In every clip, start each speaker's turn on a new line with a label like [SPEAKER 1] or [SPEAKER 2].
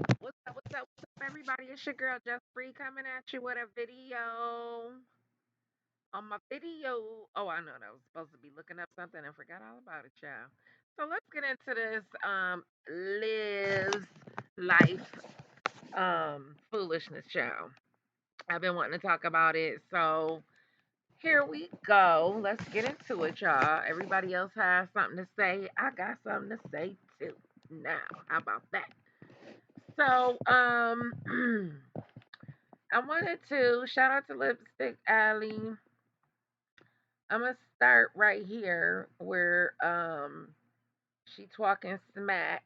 [SPEAKER 1] What's up, everybody? It's your girl, Just Free, coming at you with a video. On my video. Oh, I know that I was supposed to be looking up something and forgot all about it, child. So let's get into this lives life foolishness, child. I've been wanting to talk about it, so here we go. Let's get into it, y'all. Everybody else has something to say. I got something to say too. Now, how about that? So, I wanted to shout out to Lipstick Alley. I'm gonna start right here where she talking smack,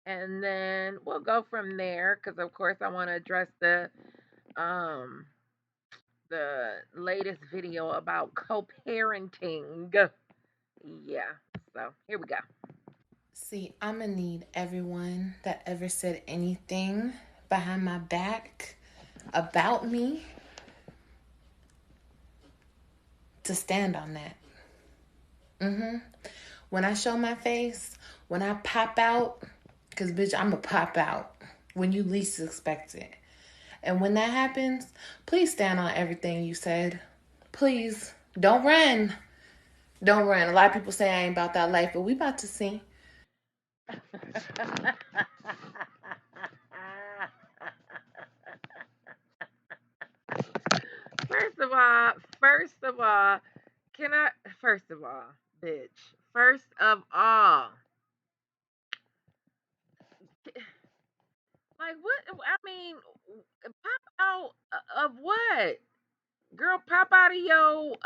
[SPEAKER 1] and then we'll go from there because of course I want to address um the latest video about co-parenting. Yeah, so here we go.
[SPEAKER 2] See, I'm gonna need everyone that ever said anything behind my back about me to stand on that. When I show my face, when I pop out, because bitch, I'm gonna pop out when you least expect it. And when that happens, please stand on everything you said. Please don't run. Don't run. A lot of people say I ain't about that life, but we about to see.
[SPEAKER 1] First of all, first of all, can I? First of all, bitch. First of all, like what? I mean, pop out of what? Girl, pop out of your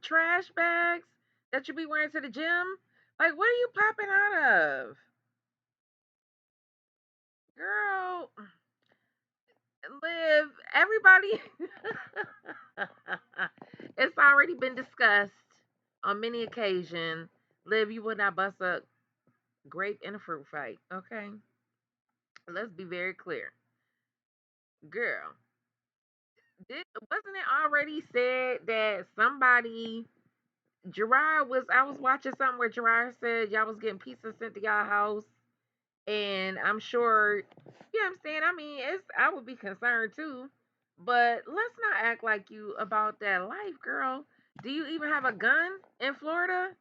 [SPEAKER 1] trash bags that you be wearing to the gym. Like, what are you popping out of, girl? Live, everybody. It's already been discussed on many occasions. Liv, you would not bust a grape in a fruit fight. Okay, let's be very clear, girl. Wasn't it already said that somebody Jerrod was? I was watching something where Jerrod said y'all was getting pizza sent to y'all house, and I'm sure, you know what I'm saying. I mean, it's I would be concerned too, but let's not act like you about that life, girl. Do you even have a gun in Florida?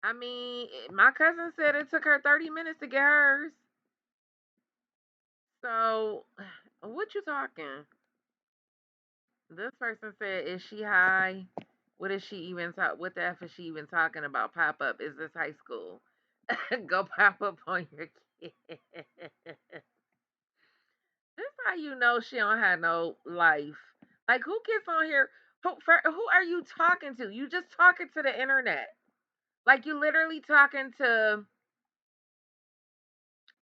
[SPEAKER 1] I mean, my cousin said it took her 30 minutes to get hers. So, what you talking? This person said, "Is she high? What is she even talk? What the f is she even talking about? Pop up? Is this high school? Go pop up on your kid." This how you know she don't have no life. Like who gets on here? Who are you talking to? You just talking to the internet. Like you literally talking to.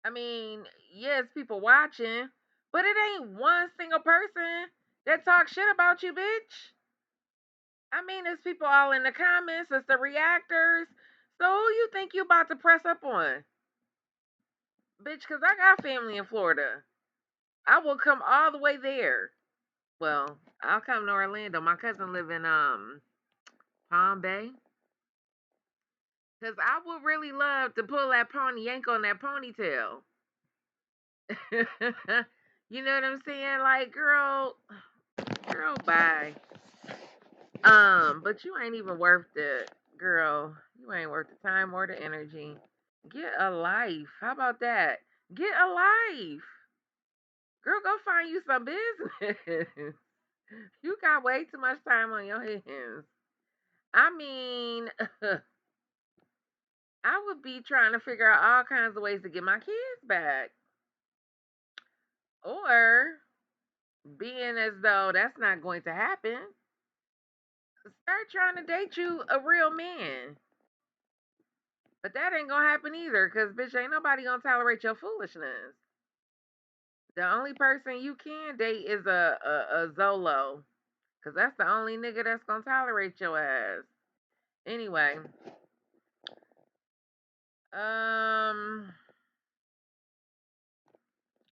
[SPEAKER 1] I mean, yes, people watching, but it ain't one single person that talks shit about you, bitch. I mean, it's people all in the comments, it's the reactors. So who you think you about to press up on? Bitch, cause I got family in Florida. I will come all the way there. Well, I'll come to Orlando. My cousin live in Palm Bay. Cause I would really love to pull that pony yank on that ponytail. You know what I'm saying? Like, girl, bye. But you ain't even worth it, girl. You ain't worth the time or the energy. Get a life. How about that? Get a life. Girl, go find you some business. You got way too much time on your hands. I mean, I would be trying to figure out all kinds of ways to get my kids back. Or being as though that's not going to happen, start trying to date you a real man. But that ain't gonna happen either, cause bitch, ain't nobody gonna tolerate your foolishness. The only person you can date is a Zolo, cause that's the only nigga that's gonna tolerate your ass. Anyway, um,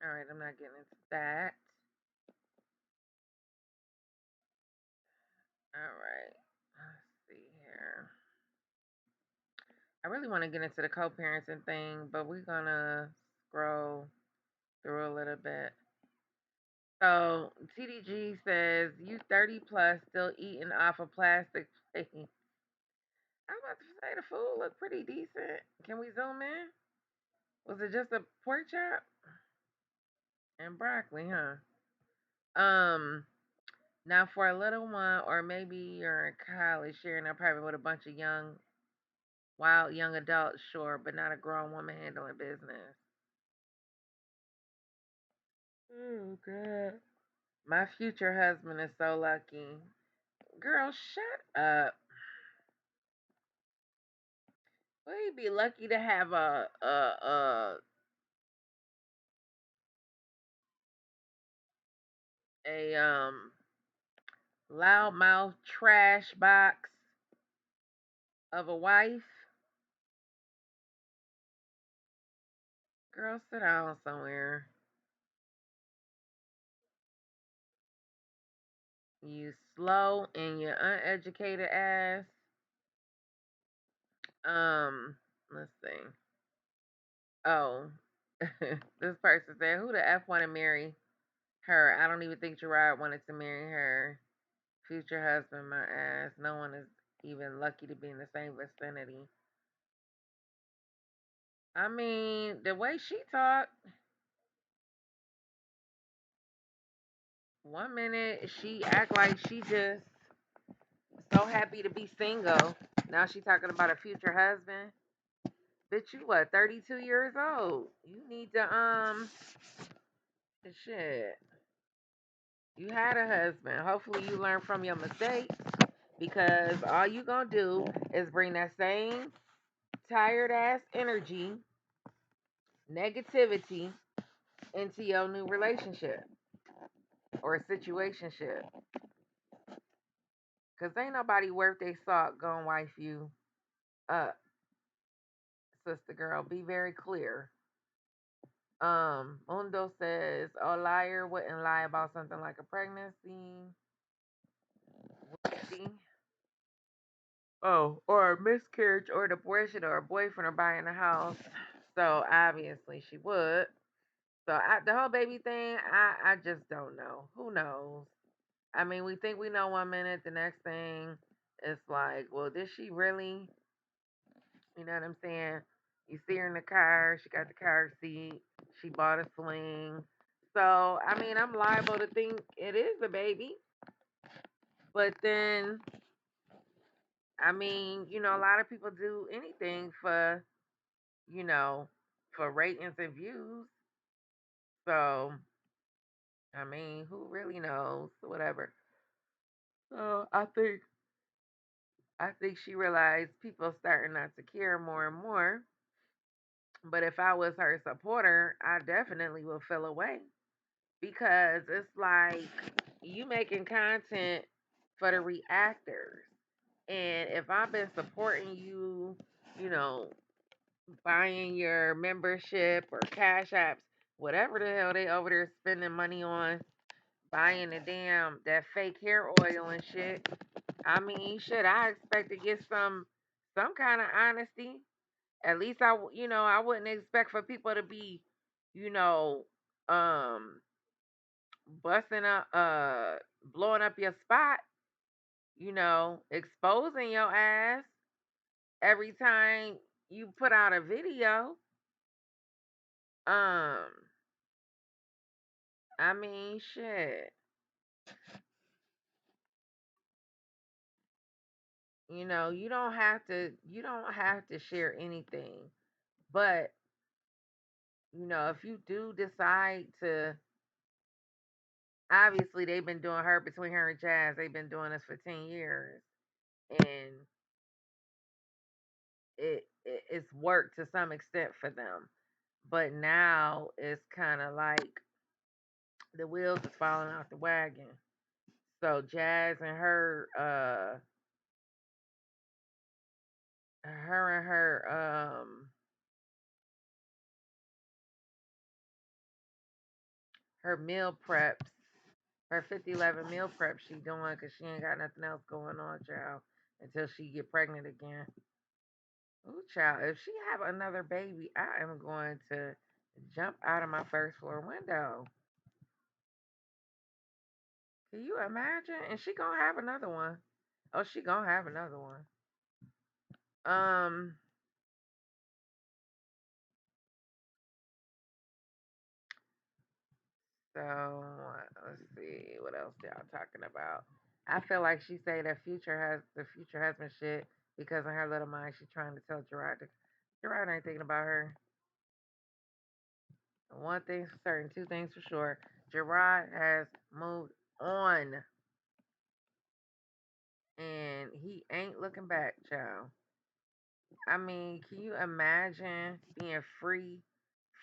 [SPEAKER 1] all right, I'm not getting into that. All right, let's see here. I really want to get into the co-parenting thing, but we're gonna scroll through a little bit. So TDG says you 30 plus still eating off a plastic plate. I'm about to say the food looked pretty decent. Can we zoom in? Was it just a pork chop and broccoli, huh? Um, Now for a little one, or maybe you're in college sharing an apartment with a bunch of wild young adults, sure, but not a grown woman handling business. Oh God. My future husband is so lucky. Girl, shut up. Well, he'd be lucky to have a loudmouth trash box of a wife. Girl, sit down somewhere. You slow and you uneducated ass. Let's see. Oh, this person said, "Who the f want to marry her? I don't even think Jerrod wanted to marry her future husband. My ass. No one is even lucky to be in the same vicinity." I mean, the way she talked, one minute she act like she just so happy to be single. Now she talking about a future husband. Bitch, you what? 32 years old. You need to shit. You had a husband. Hopefully you learn from your mistakes because all you gonna do is bring that same tired ass energy, negativity into your new relationship or situationship. Cause ain't nobody worth their salt gonna wife you up, sister girl. Be very clear. Mundo says a liar wouldn't lie about something like a pregnancy. See? Oh, or a miscarriage or an abortion or a boyfriend or buying a house. So obviously she would. So the whole baby thing, I just don't know. Who knows? I mean, we think we know one minute, the next thing it's like, well, did she really? You know what I'm saying? You see her in the car, she got the car seat, she bought a sling. So, I mean, I'm liable to think it is a baby. But then, I mean, a lot of people do anything you know, for ratings and views. So, I mean, who really knows? Whatever. So, I think she realized people starting not to care more and more. But if I was her supporter, I definitely would feel away because it's like you making content for the reactors. And if I've been supporting you, you know, buying your membership or cash apps, whatever the hell they over there spending money on, buying the damn that fake hair oil and shit. I mean, shit, I expect to get some kind of honesty. At least I wouldn't expect for people to be, you know, um, busting up, blowing up your spot, exposing your ass every time you put out a video. Um, I mean, shit. You don't have to share anything. But, if you do decide to, obviously they've been doing her between her and Jazz, they've been doing this for 10 years. And it's worked to some extent for them. But now it's kind of like the wheels is falling off the wagon. So Jazz and her meal preps, her 50/11 meal prep she doing because she ain't got nothing else going on, child, until she get pregnant again. Ooh, child, if she have another baby, I am going to Jump out of my first floor window. Can you imagine? And she gonna have another one. Oh, she gonna have another one. Um, so let's see, what else y'all talking about? I feel like she say that future has the future husband shit because in her little mind she trying to tell Jerrod. Jerrod ain't thinking about her. One thing's for certain, two things for sure. Jerrod has moved on, and he ain't looking back, child. I mean, can you imagine being free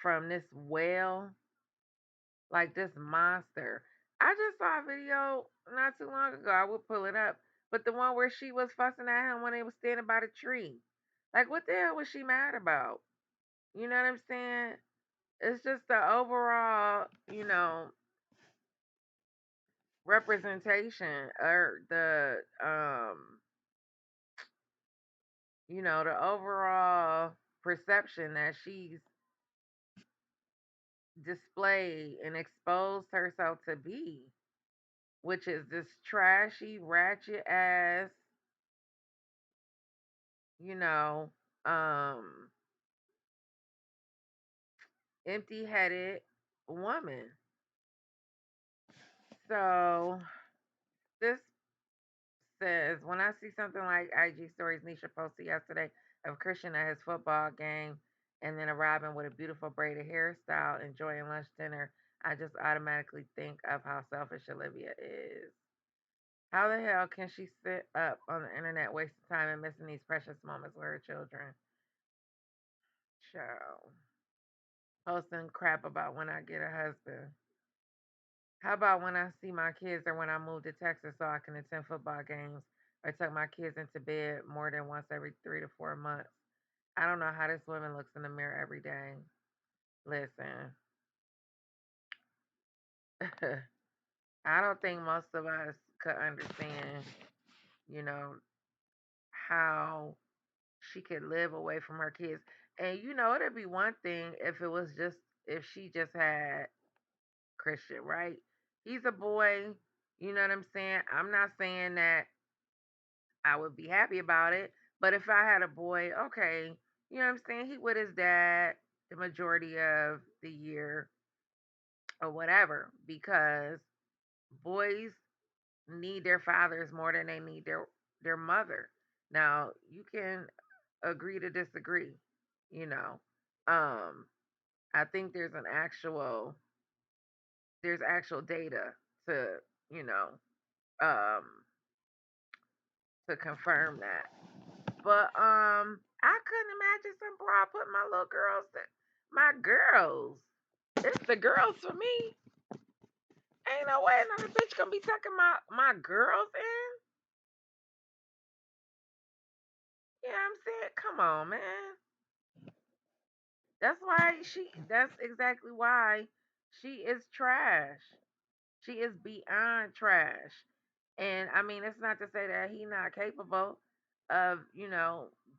[SPEAKER 1] from this whale, like this monster? I just saw a video not too long ago. I would pull it up, but the one where she was fussing at him when they was standing by the tree. Like, what the hell was she mad about? You know what I'm saying? It's just the overall, representation or the overall perception that she's displayed and exposed herself to be, which is this trashy, ratchet ass, you know, um, empty headed woman. So this says, when I see something like IG stories Nisha posted yesterday of Christian at his football game and then a Robin with a beautiful braided hairstyle enjoying lunch dinner, I just automatically think of how selfish Olivia is. How the hell can she sit up on the internet wasting time and missing these precious moments with her children? Child. Posting crap about when I get a husband. How about when I see my kids or when I move to Texas so I can attend football games or tuck my kids into bed more than once every 3 to 4 months? I don't know how this woman looks in the mirror every day. Listen, I don't think most of us could understand, you know, how she could live away from her kids. And it'd be one thing if she just had Christian, right? He's a boy, you know what I'm saying? I'm not saying that I would be happy about it, but if I had a boy, okay, you know what I'm saying? He with his dad the majority of the year or whatever, because boys need their fathers more than they need their mother. Now, you can agree to disagree, you know. Um I think there's actual data to, you know, um to confirm that. But I couldn't imagine some bra putting my girls. It's the girls for me. Ain't no way another bitch gonna be tucking my girls in. You know what I'm saying? Come on, man. That's exactly why she is trash. She is beyond trash. And I mean, it's not to say that he not capable of,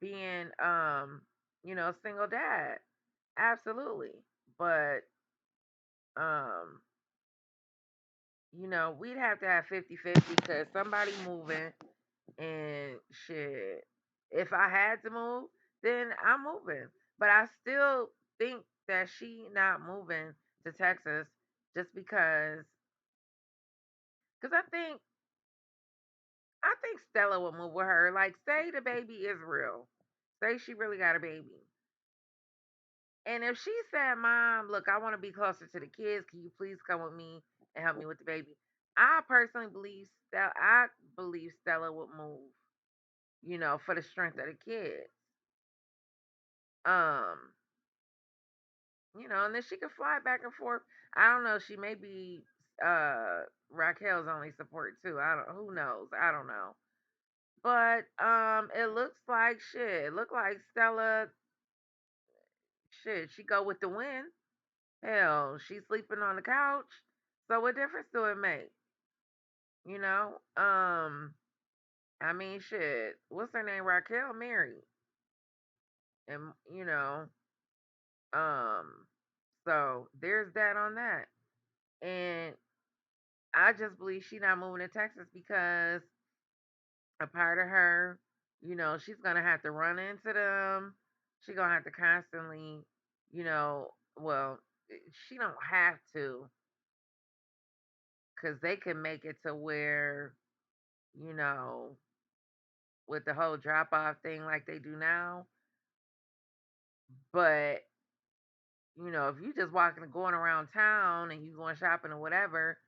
[SPEAKER 1] being a single dad. Absolutely. But um, we'd have to have 50-50 because somebody moving and shit. If I had to move, then I'm moving. But I still think that she not moving to Texas just because I think Stella would move with her. Like, say the baby is real. Say she really got a baby. And if she said, Mom, look, I want to be closer to the kids. Can you please come with me and help me with the baby? I personally believe Stella would move, for the strength of the kids. Um, and then she could fly back and forth. I don't know. She may be Raquel's only support too. I don't. Who knows? I don't know. But it looks like shit. It looked like Stella. Shit, she go with the wind. Hell, she's sleeping on the couch. So what difference do it make? You know? I mean, shit. What's her name? Raquel married, and um, So there's that on that. And I just believe she not moving to Texas because a part of her, she's gonna have to run into them. She gonna have to constantly, well, she don't have to, cause they can make it to where, you know, with the whole drop off thing like they do now. But if you just walking and going around town and you going shopping or whatever,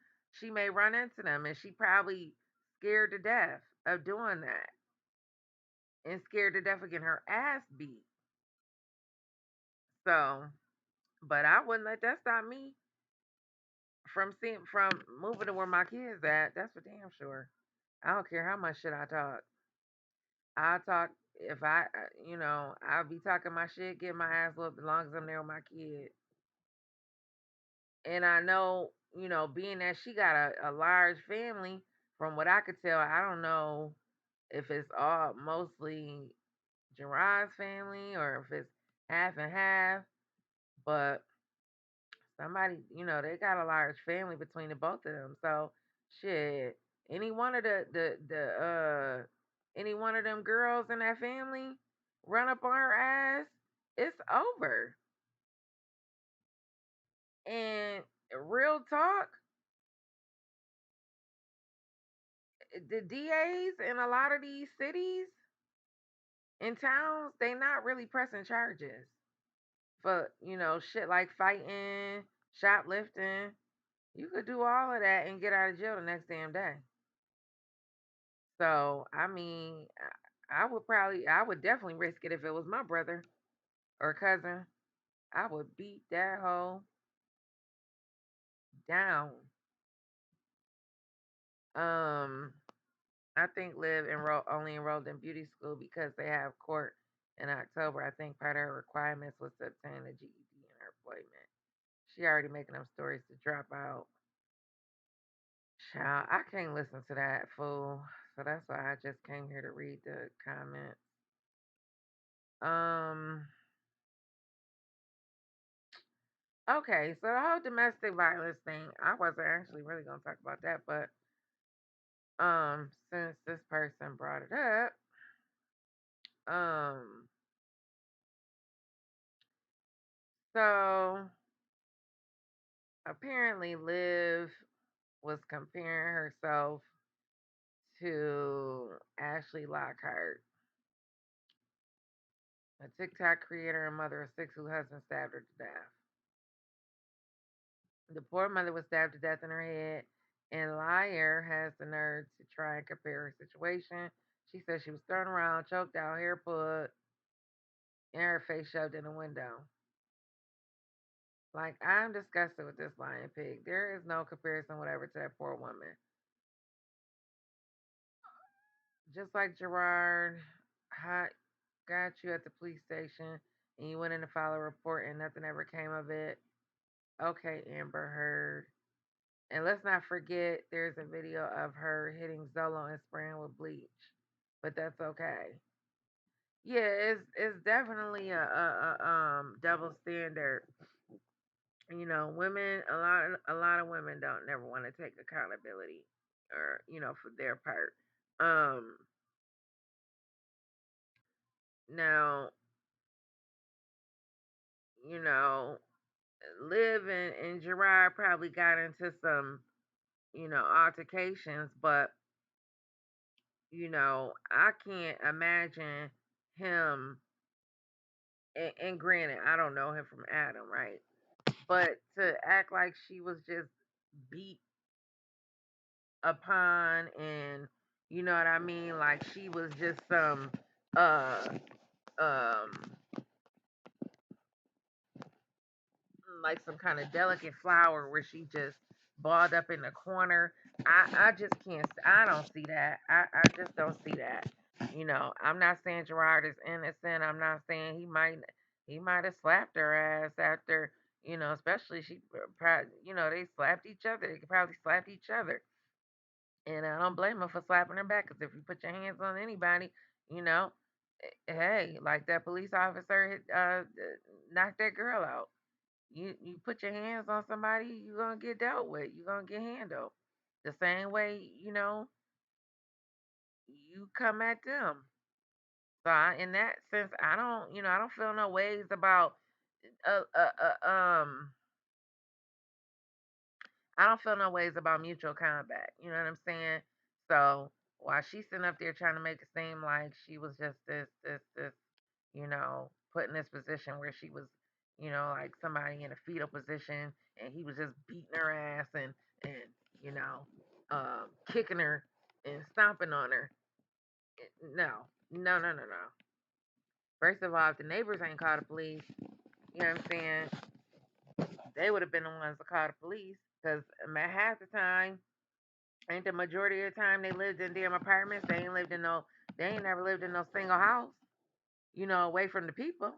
[SPEAKER 1] she may run into them, and she probably scared to death of doing that, and scared to death of getting her ass beat. So, but I wouldn't let that stop me from moving to where my kids at. That's for damn sure. I don't care how much shit I talk. I talk if I'll be talking my shit, get my ass whooped as long as I'm there with my kid. And I know, being that she got a large family, from what I could tell, I don't know if it's all mostly Jerrod's family or if it's half and half, but somebody, they got a large family between the both of them. So shit, any one of any one of them girls in that family run up on her ass, it's over. And real talk, the DAs in a lot of these cities and towns, they not really pressing charges for, shit like fighting, shoplifting. You could do all of that and get out of jail the next damn day. So, I mean, I would definitely risk it if it was my brother or cousin. I would beat that hoe down. Um, I think Liv only enrolled in beauty school because they have court in October. I think part of her requirements was to obtain a GED in her employment. She already making up stories to drop out. Child, I can't listen to that fool. So that's why I just came here to read the comments. Um, okay, so the whole domestic violence thing, I wasn't actually really gonna talk about that, but since this person brought it up, um, so apparently Liv was comparing herself to Ashley Lockhart, a TikTok creator and mother of six whose husband stabbed her to death. The poor mother was stabbed to death in her head, and Liar has the nerve to try and compare her situation. She said she was thrown around, choked out, hair pulled, and her face shoved in a window. Like, I'm disgusted with this lying pig. There is no comparison whatever to that poor woman. Just like Jerrod hot got you at the police station and you went in to file a report and nothing ever came of it. Okay, Amber Heard. And let's not forget there's a video of her hitting Zolo and spraying with bleach. But that's okay. Yeah, it's definitely a double standard. Women, a lot of women don't never want to take accountability, or for their part. Um Now, you know, Liv and Gerard probably got into some, altercations, but I can't imagine him. And granted, I don't know him from Adam, right? But to act like she was just beat upon, and you know what I mean, like she was just some uh um like some kind of delicate flower where she just balled up in the corner. I just can't. I don't see that. I just don't see that. I'm not saying Gerard is innocent. I'm not saying he might have slapped her ass after, especially she probably, they slapped each other. They could probably slap each other. And I don't blame him for slapping her back, because if you put your hands on anybody, you know, hey, like that police officer knocked that girl out. You put your hands on somebody, you're gonna get dealt with. You're gonna get handled the same way. You come at them. So in that sense, I don't feel no ways about uh, uh, uh, um I don't feel no ways about mutual combat. You know what I'm saying? So while she's sitting up there trying to make it seem like she was just this, put in this position where she was, like somebody in a fetal position, and he was just beating her ass and you know, kicking her and stomping on her. No, no, no, no, no. First of all, if the neighbors ain't called the police, you know what I'm saying? They would have been the ones to call the police. Because half the time, ain't the majority of the time they lived in damn apartments. They ain't never lived in no single house, away from the people.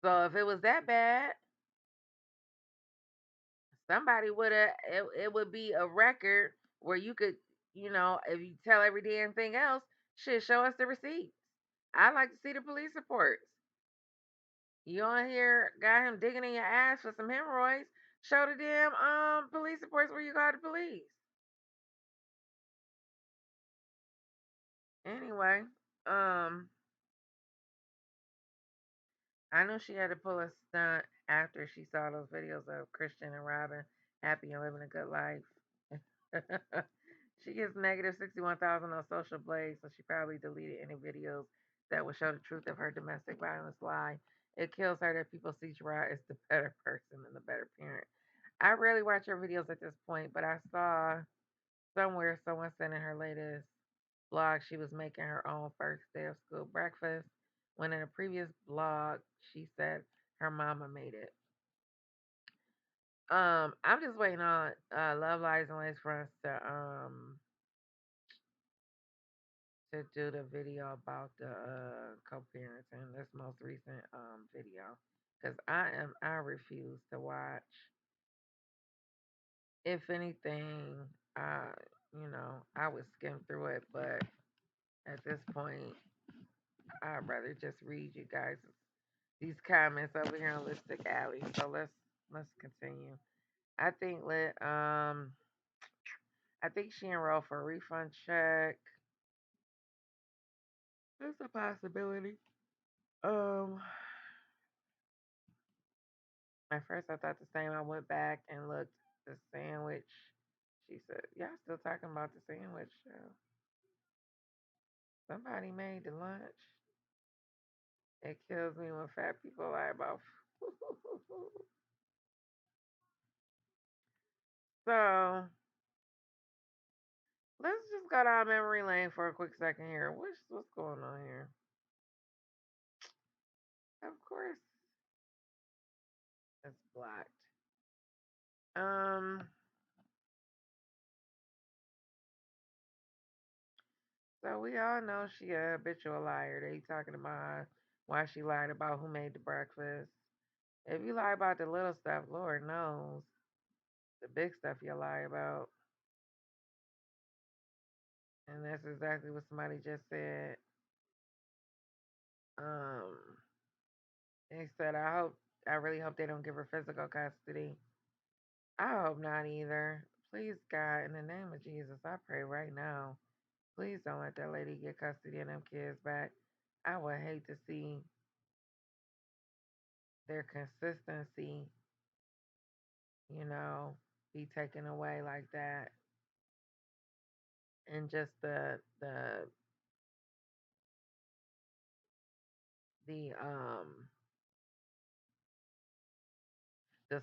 [SPEAKER 1] So if it was that bad, somebody would have, it would be a record where you could, if you tell every damn thing else, shit, show us the receipts. I'd like to see the police reports. You on here got him digging in your ass for some hemorrhoids? Show the damn police reports where you got the police. Anyway, um, I knew she had to pull a stunt after she saw those videos of Christian and Robin happy and living a good life. She gets negative 61,000 on social blade, so she probably deleted any videos that would show the truth of her domestic violence lie. It kills her that people see Jerrod as the better person and the better parent. I rarely watch her videos at this point, but I saw somewhere someone said in her latest blog she was making her own first day of school breakfast, when in a previous blog she said her mama made it. I'm just waiting on Love Lies and Lace Fronts to do the video about the co-parenting, this most recent video, because I refuse to watch. If anything, I I would skim through it, but at this point, I'd rather just read you guys these comments over here on Lipstick Alley. So let's continue. I think let I think she enrolled for a refund check. That's a possibility. Um, at first I thought the same. I went back and looked the sandwich. She said, "Y'all still talking about the sandwich? Somebody made the lunch." It kills me when fat people lie about. So let's just go down memory lane for a quick second here. What's going on here? Of course, it's blocked. Um. So we all know she a habitual liar. They talking about why she lied about who made the breakfast. If you lie about the little stuff, Lord knows the big stuff you lie about. And that's exactly what somebody just said. Um, he said, I really hope they don't give her physical custody. I hope not either. Please, God, in the name of Jesus, I pray right now. Please don't let that lady get custody of them kids back. I would hate to see their consistency, you know, be taken away like that. And just the the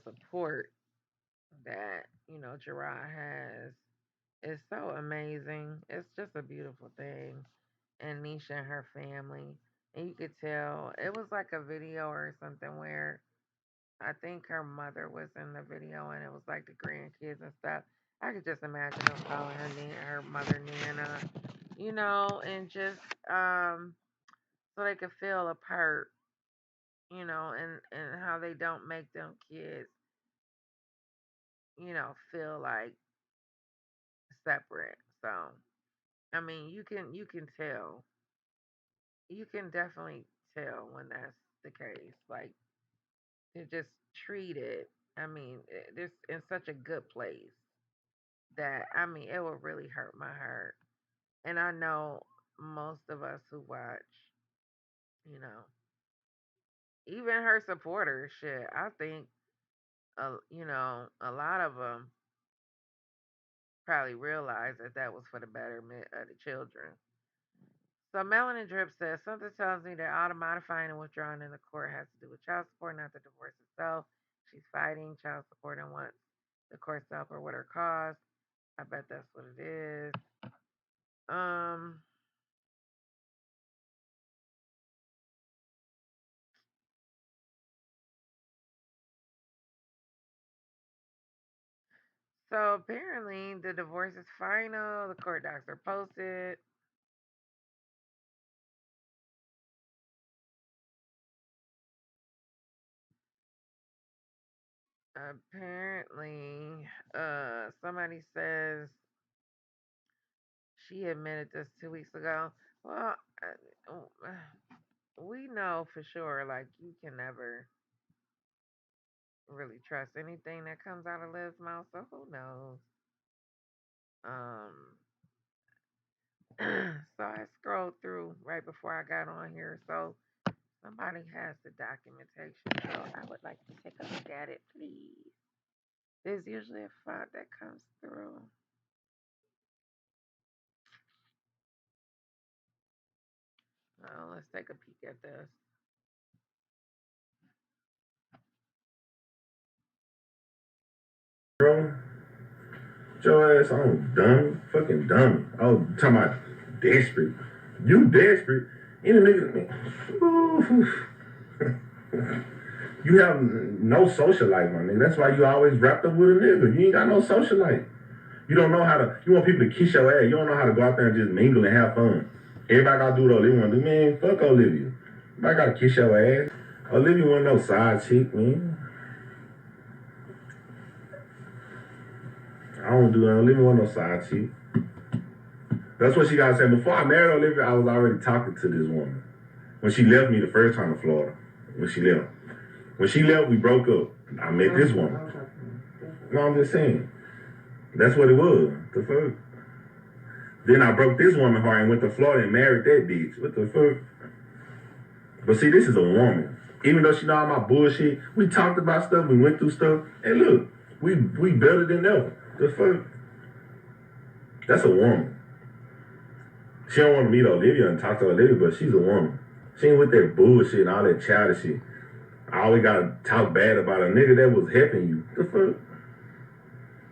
[SPEAKER 1] support that, Jerrod has is so amazing. It's just a beautiful thing. And Nisha and her family. And you could tell it was like a video or something where I think her mother was in the video and it was like the grandkids and stuff. I could just imagine them calling her mother Nana, and just so they could feel a part, and how they don't make them kids, feel like separate. So I mean, you can tell, you can definitely tell when that's the case. Like it just treated. I mean, this in such a good place that I mean, it would really hurt my heart. And I know most of us who watch, you know, even her supporters, shit. I think, a lot of them probably realized that that was for the betterment of the children. So Melanin Drip says something tells me that all the modifying and withdrawing in the court has to do with child support, not the divorce itself. She's fighting child support and wants the courts to help her with her cause. I bet that's what it is. Um. So apparently the divorce is final. The court docs are posted. Apparently, somebody says she admitted this 2 weeks ago. Well, we know for sure, like, you can never really trust anything that comes out of Liv's mouth, so who knows? Um, so I scrolled through right before I got on here, so somebody has the documentation, so I would like to take a look at it, please. There's usually a font that comes through. Let's take a peek at this.
[SPEAKER 3] Bro, get your ass on, dummy. Fucking dummy. I was talking about desperate. You desperate. Any nigga. You have no social life, my nigga. That's why you always wrapped up with a nigga. You ain't got no social life. You don't know how to. You want people to kiss your ass. You don't know how to go out there and just mingle and have fun. Everybody gotta do what they want to do. Man, fuck Olivia. Everybody gotta kiss your ass. Olivia wasn't no side chick, man. I don't do that. Olivia wasn't no side chick. That's what she got to say. Before I married Olivia, I was already talking to this woman. When she left me the first time in Florida. When she left. When she left, we broke up. I met this woman. No, I'm just saying. That's what it was. The fuck? Then I broke this woman heart and went to Florida and married that bitch. What the fuck? But see, this is a woman. Even though she know all my bullshit, we talked about stuff, we went through stuff, and look, we better than ever. The fuck? That's a woman. She don't want to meet Olivia and talk to Olivia, but she's a woman. She ain't with that bullshit and all that childish shit. I always gotta talk bad about a nigga that was helping you. The fuck?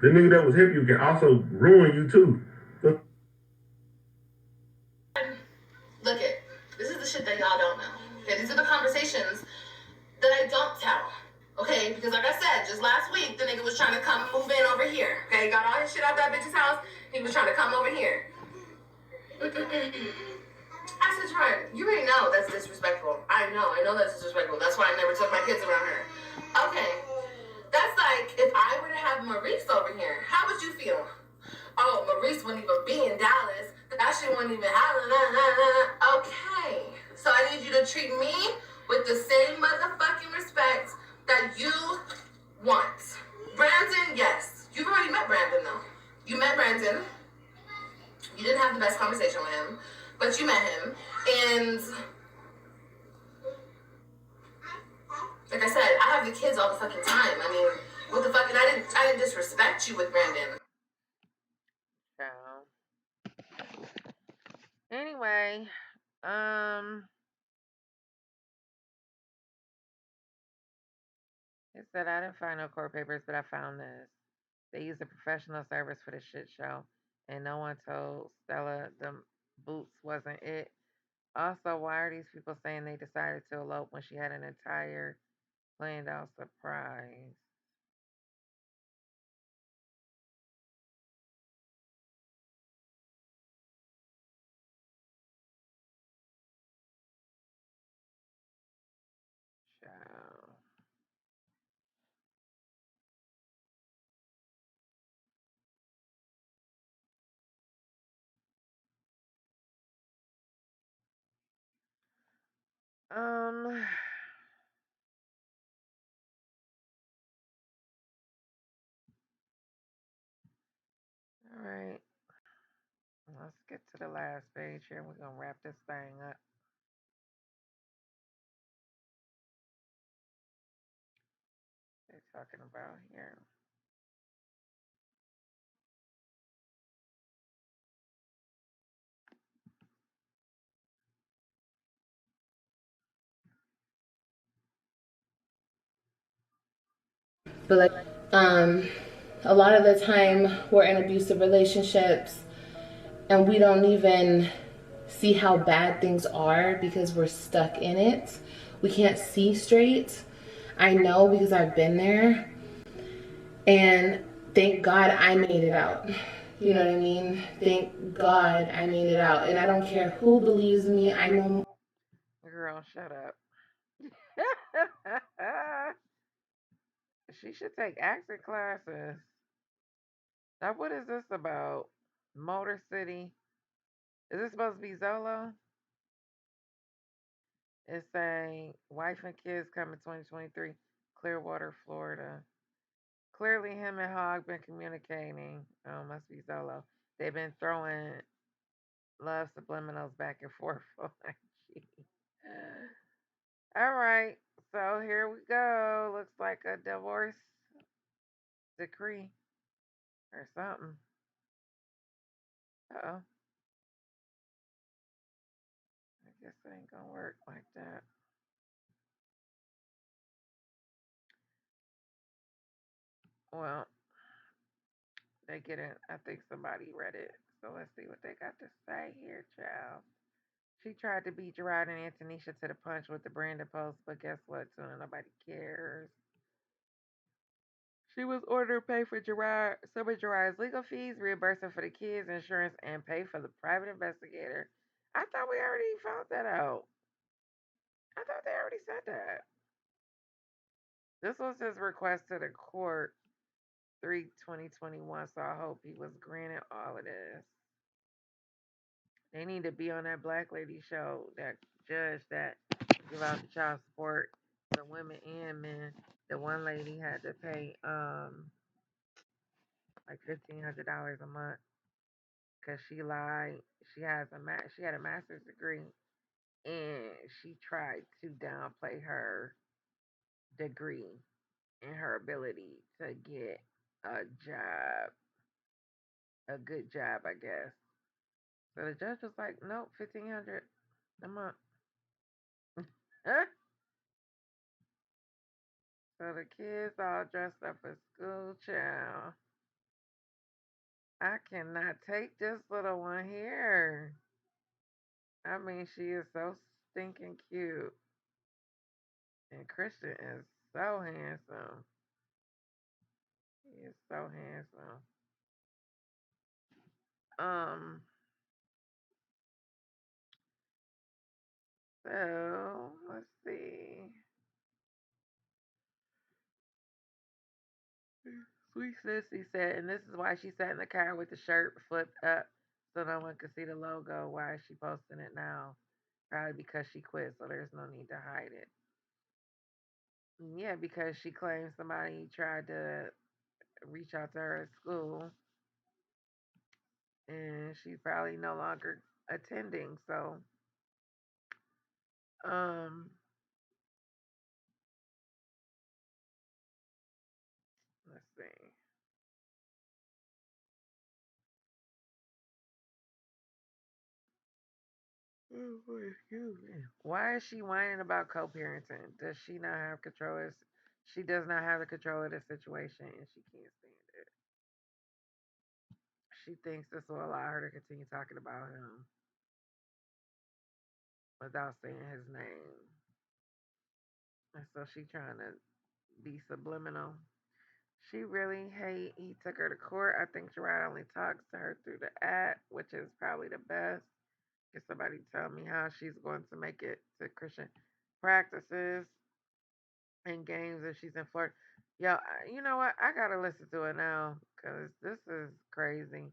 [SPEAKER 3] The nigga that was helping you can also ruin you too.
[SPEAKER 2] Look it, this is the shit that y'all don't know. Okay, these are the conversations that I don't tell. Okay, because like I said, just last week the nigga was trying to come move in over here. Okay, got all his shit out that bitch's house. He was trying to come over here. I said, Jerrod, you already know that's disrespectful. I know that's disrespectful. That's why I never took my kids around her. Okay, that's like if I were to have Maurice over here, how would you feel? Oh, Maurice wouldn't even be in Dallas. That shit wouldn't even happen. Okay, so I need you to treat me with the same motherfucking respect that you want. Brandon, yes. You've already met Brandon, though. You met Brandon. You didn't have the best conversation with him, but you met him. And like I said, I have the kids all the fucking time. I mean, what the fuck? And I didn't disrespect you with Brandon.
[SPEAKER 1] So anyway, um, it said I didn't find no court papers, but I found this. They used a professional service for the shit show, and no one told Stella the boots wasn't it. Also, why are these people saying they decided to elope when she had an entire planned out surprise? Child. Um, right. Let's get to the last page here. We're gonna wrap this thing up. They're talking about here.
[SPEAKER 2] But like, um, a lot of the time we're in abusive relationships and we don't even see how bad things are because we're stuck in it. We can't see straight. I know because I've been there. And thank God I made it out. You know what I mean? Thank God I made it out. And I don't care who believes me. I know.
[SPEAKER 1] Girl, shut up. She should take acting classes. Now, what is this about? Motor City. Is this supposed to be Zolo? It's saying wife and kids come in 2023, Clearwater, Florida. Clearly, him and Hogg been communicating. Oh, must be Zolo. They've been throwing love subliminals back and forth on IG. All right, so here we go. Looks like a divorce decree or something. Oh, I guess it ain't gonna work like that. Well, they get it. I think somebody read it. So let's see what they got to say here, child. She tried to beat Jerrod and Antonisha to the punch with the Brandon post, but guess what, Tuna? Nobody cares. She was ordered to pay for Jerrod, some of Jerrod's legal fees, reimburse him for the kids' insurance, and pay for the private investigator. I thought we already found that out. I thought they already said that. This was his request to the court 3/2021, so I hope he was granted all of this. They need to be on that black lady show, that judge that give out the child support for women and men. The one lady had to pay like $1,500 a month because she lied. She had a master's degree and she tried to downplay her degree and her ability to get a job, a good job, I guess. So the judge was like, "Nope, 1,500 a month." So the kids all dressed up as school child. I cannot take this little one here. I mean, she is so stinking cute. And Christian is so handsome. He is so handsome. Um, so let's see. Sweet Sissy said, and this is why she sat in the car with the shirt flipped up so no one could see the logo. Why is she posting it now? Probably because she quit, so there's no need to hide it. Yeah, because she claims somebody tried to reach out to her at school and she's probably no longer attending. So, um, let's see. Oh, excuse me. Why is she whining about co-parenting? Does she not have control? She does not have the control of the situation, and she can't stand it. She thinks this will allow her to continue talking about him without saying his name, and so she trying to be subliminal. She really hate he took her to court. I think Jerrod only talks to her through the app, which is probably the best. Get somebody to tell me how she's going to make it to Christian practices and games if she's in Florida. Yo, you know what? I gotta listen to it now because this is crazy.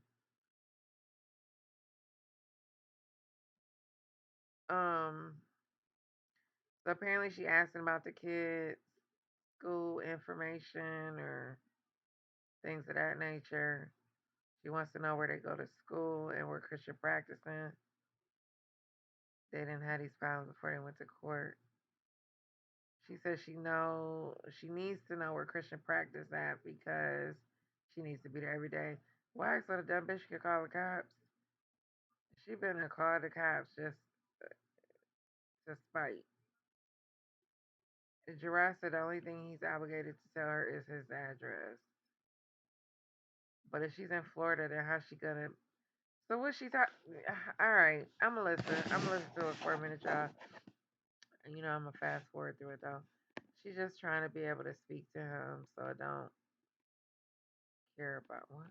[SPEAKER 1] Um, so apparently she asking about the kids' school information or things of that nature. She wants to know where they go to school and where Christian practicing. They didn't have these files before they went to court. She says she needs to know where Christian practice at because she needs to be there every day. Why? So the dumb bitch could call the cops. She been to call the cops just to spite. Jerrod said the only thing he's obligated to tell her is his address. But if she's in Florida, then how's she gonna? So what she thought? All right, I'm gonna listen. I'm gonna listen to it for a minute, y'all. And I'm gonna fast forward through it though. She's just trying to be able to speak to him, so I don't care about what.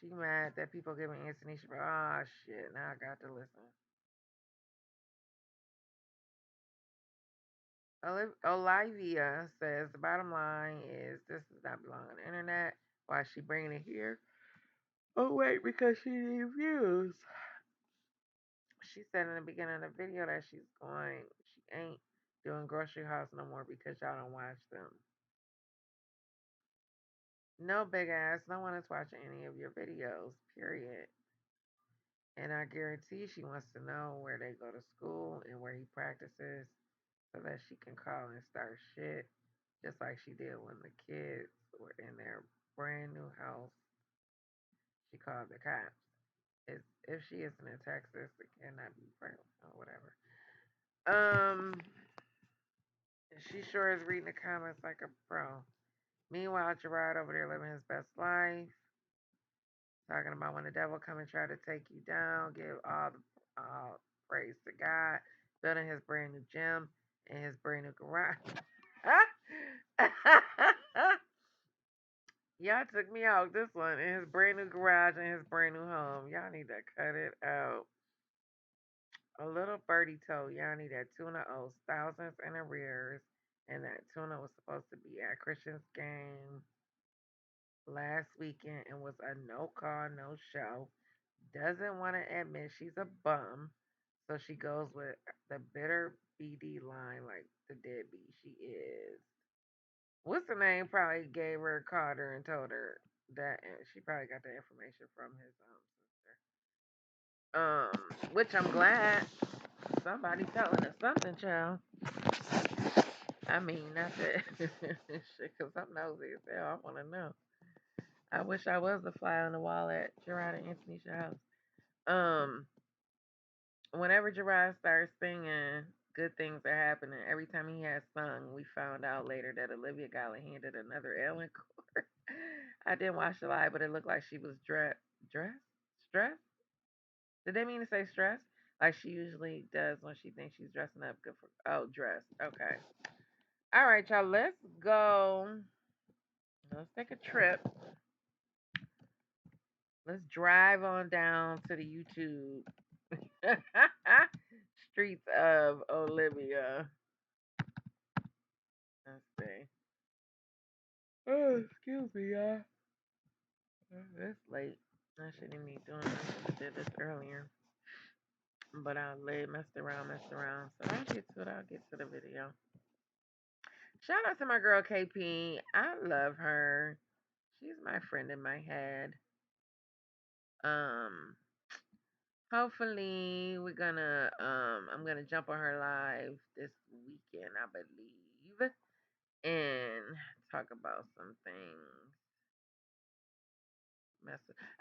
[SPEAKER 1] She mad that people giving Anthony. She oh shit. Now I got to listen. Olivia says the bottom line is this does not belong on the internet. Why is she bringing it here? Oh wait, because she needs views. She said in the beginning of the video that she ain't doing grocery hauls no more because y'all don't watch them. No big ass, no one is watching any of your videos, period. And I guarantee she wants to know where they go to school and where he practices so that she can call and start shit, just like she did when the kids were in their brand new house. She called the cops. If she isn't in Texas, it cannot be pregnant or whatever. She sure is reading the comments like a pro. Meanwhile, Jerrod over there living his best life, talking about when the devil come and try to take you down, give all the praise to God, building his brand new gym and his brand new garage. Y'all took me out this one in his brand new garage and his brand new home. Y'all need to cut it out. A little birdie told Yanni that Tuna owes thousands in arrears and that Tuna was supposed to be at Christian's game last weekend and was a no call, no show. Doesn't want to admit she's a bum, so she goes with the bitter BD line like the deadbeat she is. What's the name? Probably gave her, called her, and told her that, and she probably got the information from his sister. Which I'm glad somebody telling us something, child. I mean, not that shit, because I'm nosy as hell. I want to know. I wish I was the fly on the wall at Jerrod and Anthony's house. Um, Whenever Jerrod starts singing, good things are happening. Every time he has sung, we found out later that Olivia got handed another L in court. I didn't watch the live, but it looked like she was stressed. Did they mean to say stressed? Like she usually does when she thinks she's dressing up good for. Oh, dressed. Okay. All right, y'all. Let's go. Let's take a trip. Let's drive on down to the YouTube streets of Olivia. Let's see. Oh, excuse me, y'all. It's late. I shouldn't be doing this. I should have did this earlier. But I messed around. So I'll get to it. I'll get to the video. Shout out to my girl KP. I love her. She's my friend in my head. Um, Hopefully I'm gonna jump on her live this weekend, I believe, and talk about some things.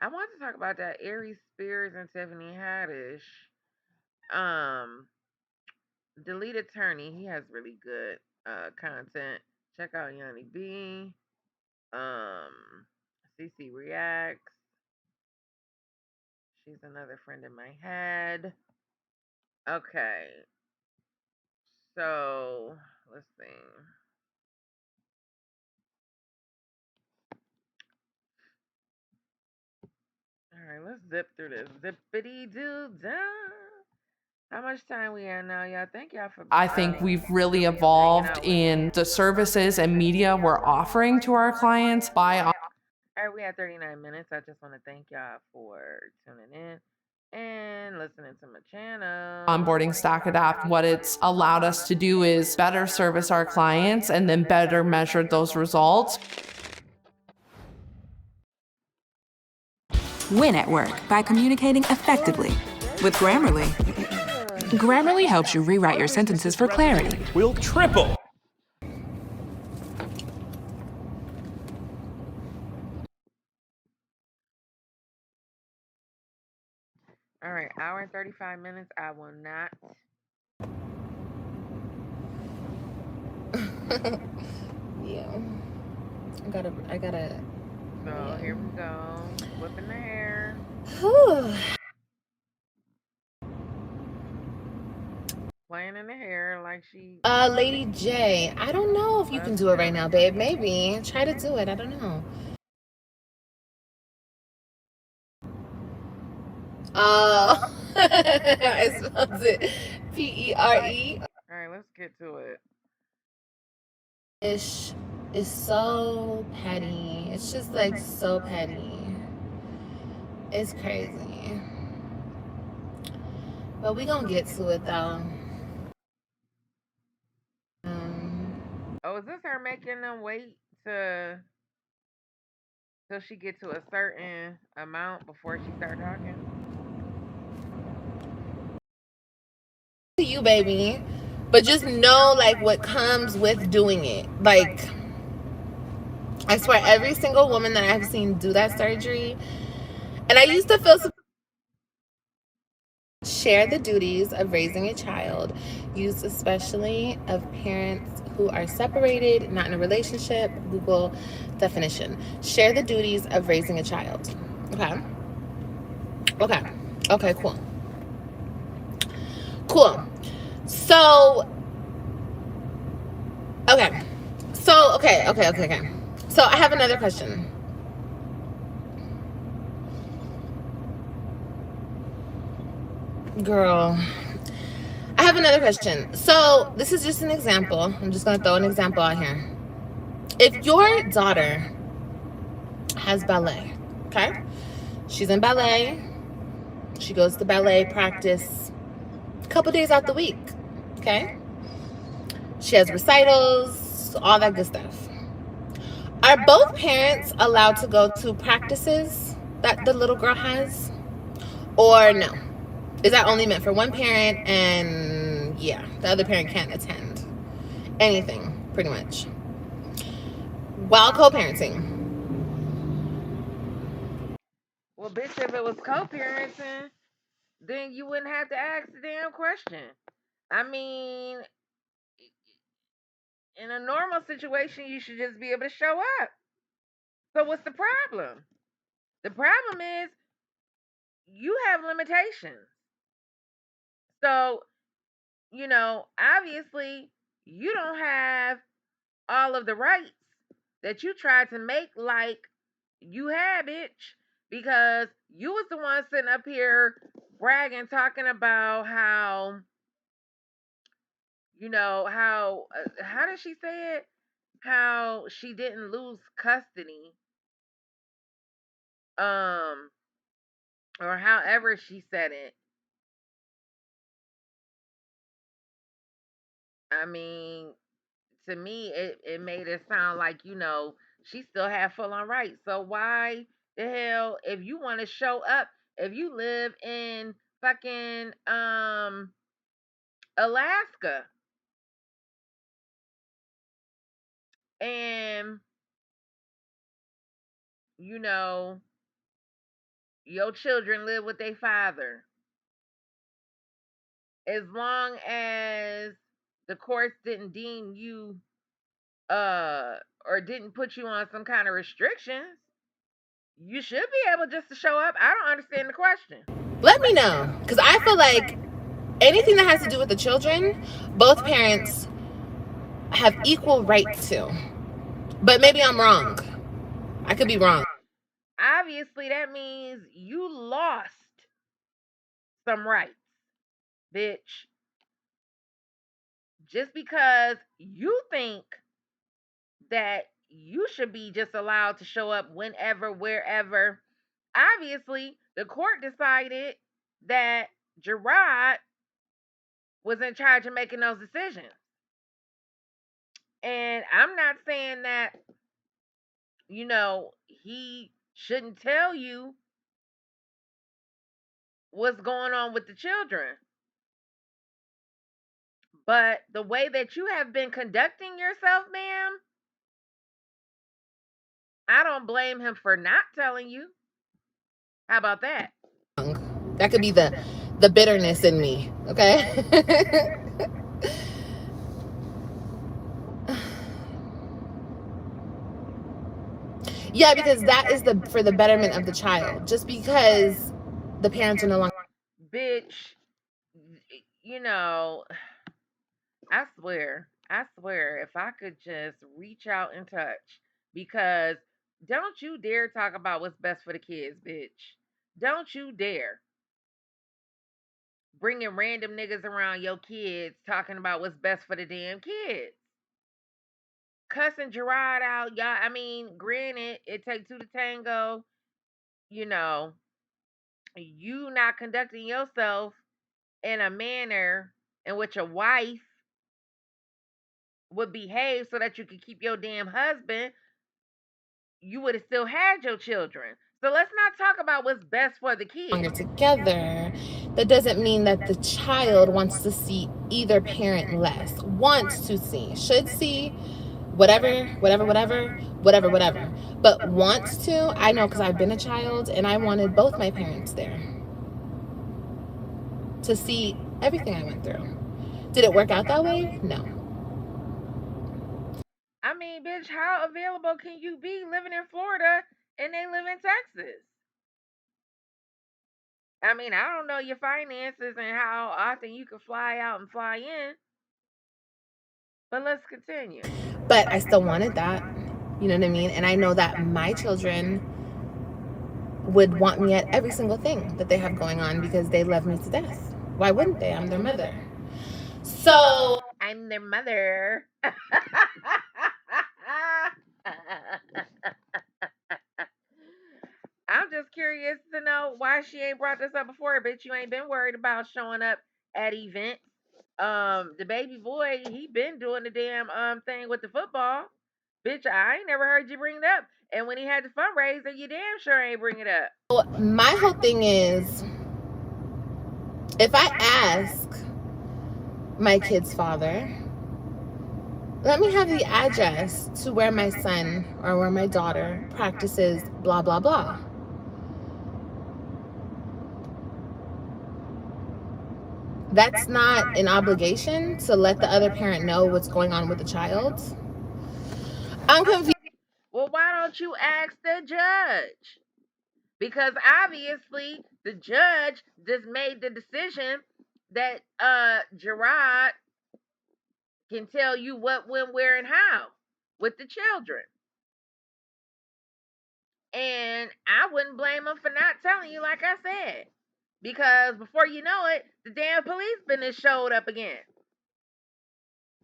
[SPEAKER 1] I want to talk about that Aries Spears and Tiffany Haddish. Um, the lead attorney, he has really good content. Check out Yanni B. CC Reacts. She's another friend in my head. Okay, so let's see. All right, let's zip through this. Zippity doo dah. How much time we at now, y'all? Thank y'all for.
[SPEAKER 2] I think we've really evolved in the services and media we're offering to our clients by
[SPEAKER 1] All right, we had 39 minutes. I just want to thank y'all for tuning in and listening to my channel.
[SPEAKER 2] onboarding Stack Adapt. What it's allowed us to do is better service our clients and then better measure those results.
[SPEAKER 4] Win at work by communicating effectively. With Grammarly, Grammarly helps you rewrite your sentences for clarity.
[SPEAKER 5] Will triple.
[SPEAKER 1] All right, hour and 35 minutes. I will not.
[SPEAKER 2] Yeah. I gotta.
[SPEAKER 1] So
[SPEAKER 2] Yeah.
[SPEAKER 1] here we go. Whipping the hair.
[SPEAKER 2] Whew.
[SPEAKER 1] Playing in the hair like she
[SPEAKER 2] Lady J, I don't know if you can
[SPEAKER 1] loves
[SPEAKER 2] do it right
[SPEAKER 1] to.
[SPEAKER 2] now, babe. Maybe try to do it. I don't know. Oh, I spelled it Pere.
[SPEAKER 1] All right, let's get to it.
[SPEAKER 2] Ish is so petty. It's just like so petty. It's crazy. But we gonna get to it though.
[SPEAKER 1] Oh, is this her making them wait to till she get to a certain amount before she start talking?
[SPEAKER 2] To you, baby. But just know like what comes with doing it. Like I swear, every single woman that I've seen do that surgery, and I used to feel share the duties of raising a child, used especially of parents who are separated, not in a relationship. Google definition. Share the duties of raising a child. Okay. Okay. Okay, cool. Cool. So, okay. Okay. So, I have another question. Girl, I have another question. So, this is just an example. I'm just going to throw an example out here. If your daughter has ballet, okay? She's in ballet. She goes to ballet practice a couple days out the week, okay? She has recitals, all that good stuff. Are both parents allowed to go to practices that the little girl has? Or no? Is that only meant for one parent and yeah, the other parent can't attend anything, pretty much? While co parenting.
[SPEAKER 1] Well, bitch, if it was co-parenting, then you wouldn't have to ask the damn question. I mean, in a normal situation, you should just be able to show up. So what's the problem? The problem is you have limitations. So, obviously, you don't have all of the rights that you tried to make like you had, bitch, because you was the one sitting up here bragging, talking about how, how did she say it? How she didn't lose custody, um, or however she said it. I mean, to me, it made it sound like, she still had full on rights. So why the hell, if you want to show up, if you live in fucking Alaska and you know your children live with their father, as long as the courts didn't deem you or didn't put you on some kind of restrictions, you should be able just to show up. I don't understand the question.
[SPEAKER 2] Let me know. Because I feel like anything that has to do with the children, both parents have equal right to. But maybe I'm wrong. I could be wrong.
[SPEAKER 1] Obviously, that means you lost some rights, bitch. Just because you think that you should be just allowed to show up whenever, wherever. Obviously, the court decided that Jerrod was in charge of making those decisions. And I'm not saying that, he shouldn't tell you what's going on with the children. But the way that you have been conducting yourself, ma'am, I don't blame him for not telling you. How about that?
[SPEAKER 2] That could be the bitterness in me, okay? Yeah, because that is the for the betterment of the child. Just because the parents are no longer
[SPEAKER 1] Bitch, you know, I swear, if I could just reach out and touch, because don't you dare talk about what's best for the kids, bitch. Don't you dare bringing random niggas around your kids talking about what's best for the damn kids. Cussing Jerrod out, y'all. I mean, granted, it takes two to tango. You know, you not conducting yourself in a manner in which a wife would behave so that you could keep your damn husband, you would have still had your children. So let's not talk about what's best for the kids.
[SPEAKER 2] together, that doesn't mean that the child wants to see either parent less. Wants to see, should see, whatever, whatever, whatever, whatever, whatever. But wants to, I know because I've been a child and I wanted both my parents there to see everything I went through. Did it work out that way? No.
[SPEAKER 1] I mean, bitch, how available can you be living in Florida and they live in Texas? I mean, I don't know your finances and how often you can fly out and fly in, but let's continue.
[SPEAKER 2] But I still wanted that. You know what I mean? And I know that my children would want me at every single thing that they have going on because they love me to death. Why wouldn't they? I'm their mother. So
[SPEAKER 1] I'm their mother. I'm just curious to know why she ain't brought this up before, bitch. You ain't been worried about showing up at events. The baby boy, he been doing the damn thing with the football. Bitch, I ain't never heard you bring it up. And when he had the fundraiser, you damn sure ain't bring it up.
[SPEAKER 2] my whole thing is, if I ask my kid's father, let me have the address to where my son or where my daughter practices blah, blah, blah. That's not an obligation to let the other parent know what's going on with the child. I'm confused.
[SPEAKER 1] Well, why don't you ask the judge? Because obviously the judge just made the decision that Jerrod can tell you what, when, where, and how with the children. And I wouldn't blame him for not telling you, like I said. Because before you know it, the damn police business showed up again.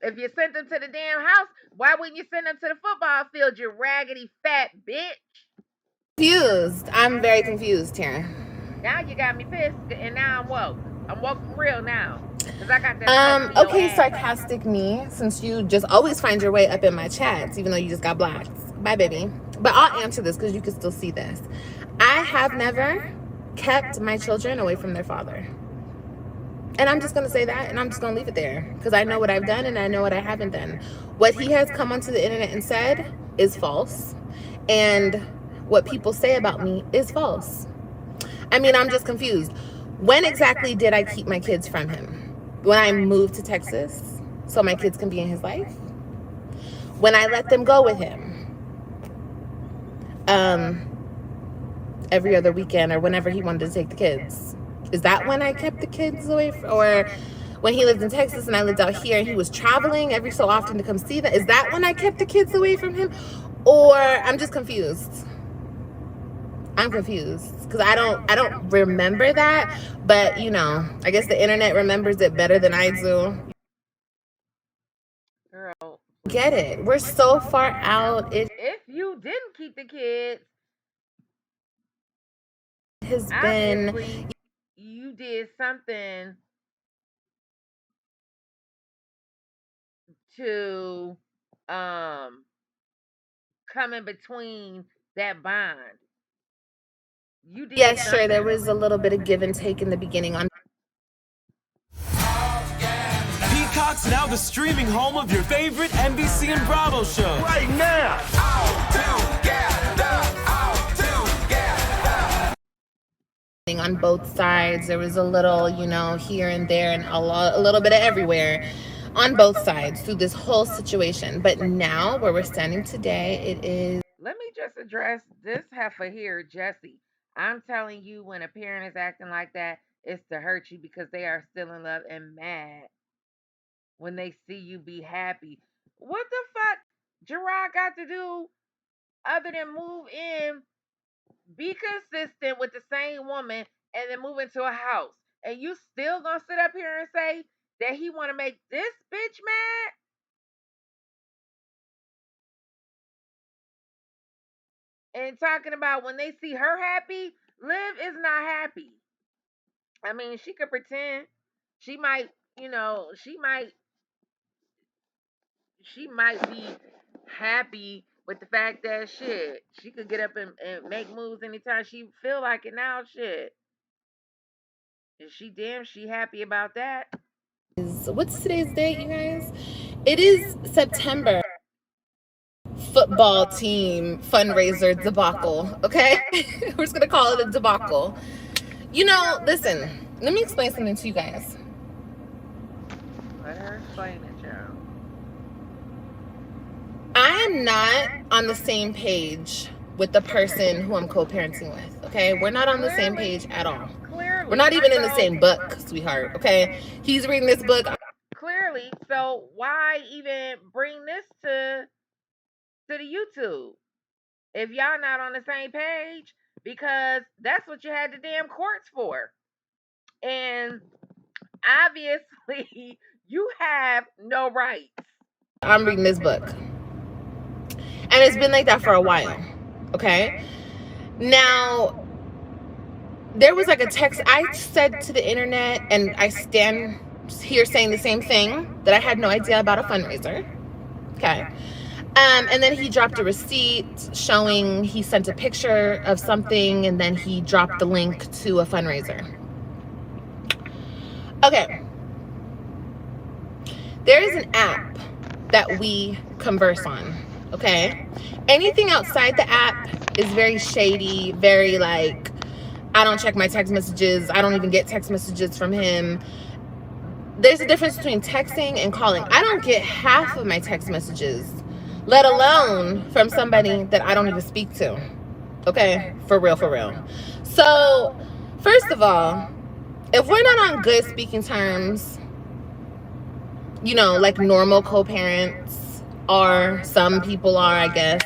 [SPEAKER 1] If you sent them to the damn house, why wouldn't you send them to the football field, you raggedy fat bitch?
[SPEAKER 2] Confused. I'm very confused here.
[SPEAKER 1] Now you got me pissed, and now I'm woke. I'm woke for real now. Because I got that touch for your
[SPEAKER 2] Okay,
[SPEAKER 1] ass.
[SPEAKER 2] sarcastic me, since you just always find your way up in my chats, even though you just got blocked. Bye, baby. But I'll answer this because you can still see this. I have never kept my children away from their father. And I'm just going to say that, and I'm just going to leave it there because I know what I've done and I know what I haven't done. What he has come onto the internet and said is false. And what people say about me is false. I mean, I'm just confused. When exactly did I keep my kids from him? When I moved to Texas so my kids can be in his life? When I let them go with him um, every other weekend or whenever he wanted to take the kids? Is that when I kept the kids away or when he lived in Texas and I lived out here and he was traveling every so often to come see that? Is that when I kept the kids away from him? Or I'm just confused. I'm confused because I don't remember that, but you know, I guess the internet remembers it better than I do.
[SPEAKER 1] Girl,
[SPEAKER 2] Get
[SPEAKER 1] please.
[SPEAKER 2] it? We're so far out. It
[SPEAKER 1] If you didn't keep the kids,
[SPEAKER 2] has been
[SPEAKER 1] obviously you did something to um come in between that bond. You did
[SPEAKER 2] Yes, sure, there
[SPEAKER 1] something.
[SPEAKER 2] was a little bit of give and take in the beginning on
[SPEAKER 5] Peacock's now the streaming home of your favorite NBC and Bravo shows.
[SPEAKER 6] Right now.
[SPEAKER 2] both sides. There was a little, here and there, and a little bit of everywhere on both sides through this whole situation. But now, where we're standing today, it is.
[SPEAKER 1] Let me just address this heifer here, Jesse. I'm telling you, when a parent is acting like that, it's to hurt you because they are still in love and mad when they see you be happy. What the fuck Jerrod got to do other than move in, be consistent with the same woman, and then move into a house? And you still gonna sit up here and say that he wanna make this bitch mad? And talking about when they see her happy, Liv is not happy. I mean, she could pretend. She might, she might be happy with the fact that shit, she could get up and make moves anytime she feel like it now, shit. And she happy about that.
[SPEAKER 2] What's today's date, you guys? It is September. Football team fundraiser debacle, okay? We're just gonna call it a debacle. Listen, let me explain something to you guys.
[SPEAKER 1] Let her explain it, y'all.
[SPEAKER 2] I am not on the same page with the person who I'm co-parenting with, okay? We're not on the same page at all. We're
[SPEAKER 1] Clearly.
[SPEAKER 2] not even in the
[SPEAKER 1] So
[SPEAKER 2] same book, sweetheart, okay? He's reading this book.
[SPEAKER 1] clearly. So why even bring this to the YouTube if y'all not on the same page? Because that's what you had the damn courts for. And obviously you have no rights.
[SPEAKER 2] I'm reading this book. And it's been like that for a while, okay? Now, there was like a text I said to the internet, and I stand here saying the same thing, that I had no idea about a fundraiser, okay? And then he dropped a receipt showing he sent a picture of something, and then he dropped the link to a fundraiser. Okay. There is an app that we converse on, okay? Anything outside the app is very shady, very like, I don't check my text messages. I don't even get text messages from him. There's a difference between texting and calling. I don't get half of my text messages, let alone from somebody that I don't even speak to. Okay? For real, for real. So, first of all, if we're not on good speaking terms, like normal co-parents are, some people are, I guess.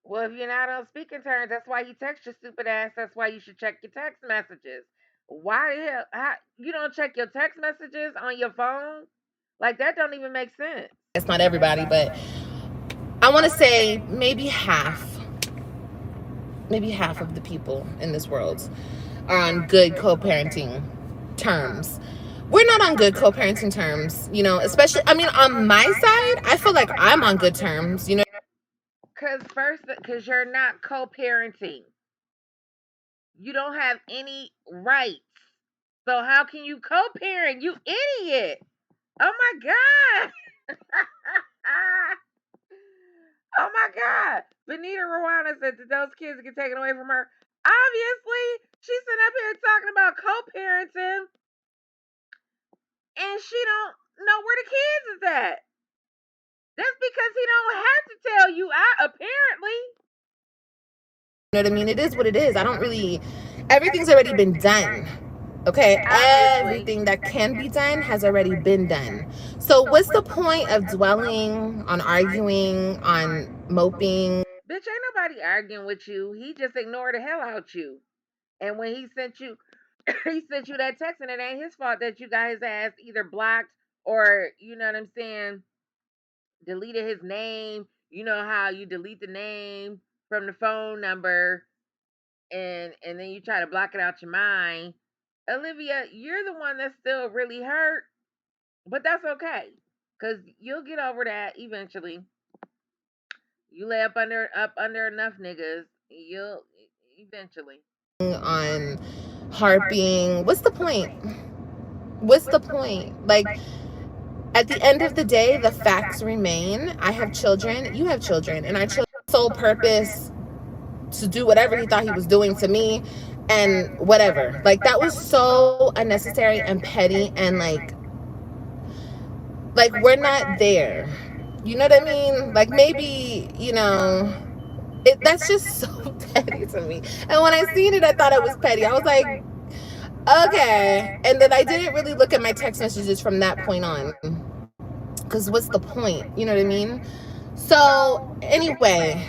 [SPEAKER 1] Well, if you're not on speaking terms, that's why you text your stupid ass. That's why you should check your text messages. Why the hell you don't check your text messages on your phone? Like that don't even make sense.
[SPEAKER 2] It's not everybody, but I want to say maybe half of the people in this world are on good co-parenting terms. We're not on good co-parenting terms, especially, I mean, on my side, I feel like I'm on good terms,
[SPEAKER 1] Because you're not co-parenting. You don't have any rights. So how can you co-parent? You idiot. Oh my god. Oh my god. Benita Rwana said that those kids get taken away from her. Obviously, she's sitting up here talking about co-parenting and she don't know where the kids is at. That's because he don't have to tell you, apparently.
[SPEAKER 2] You know what I mean? It is what it is. I don't really, everything's already been done. Okay,
[SPEAKER 1] Obviously.
[SPEAKER 2] everything that can be done has already been done. So what's the point of dwelling on arguing, on moping?
[SPEAKER 1] Bitch, ain't nobody arguing with you. He just ignored the hell out you. And when he sent you he sent you that text, and it ain't his fault that you got his ass either blocked or, you know what I'm saying, deleted his name. You know how you delete the name from the phone number and then you try to block it out your mind. Olivia, you're the one that's still really hurt, but that's okay. Cause you'll get over that eventually. You lay up under enough niggas, you'll eventually.
[SPEAKER 2] on harping. What's the point? What's the point? Like, at the end of the day, the facts remain. I have children, you have children, and our children's sole purpose to do whatever he thought he was doing to me and whatever. Like, that was so unnecessary and petty, and like we're not there. You know what I mean? Like, maybe, that's just so petty to me. And when I seen it, I thought it was petty. I was like, okay. And then I didn't really look at my text messages from that point on. Because what's the point? You know what I mean? So, anyway,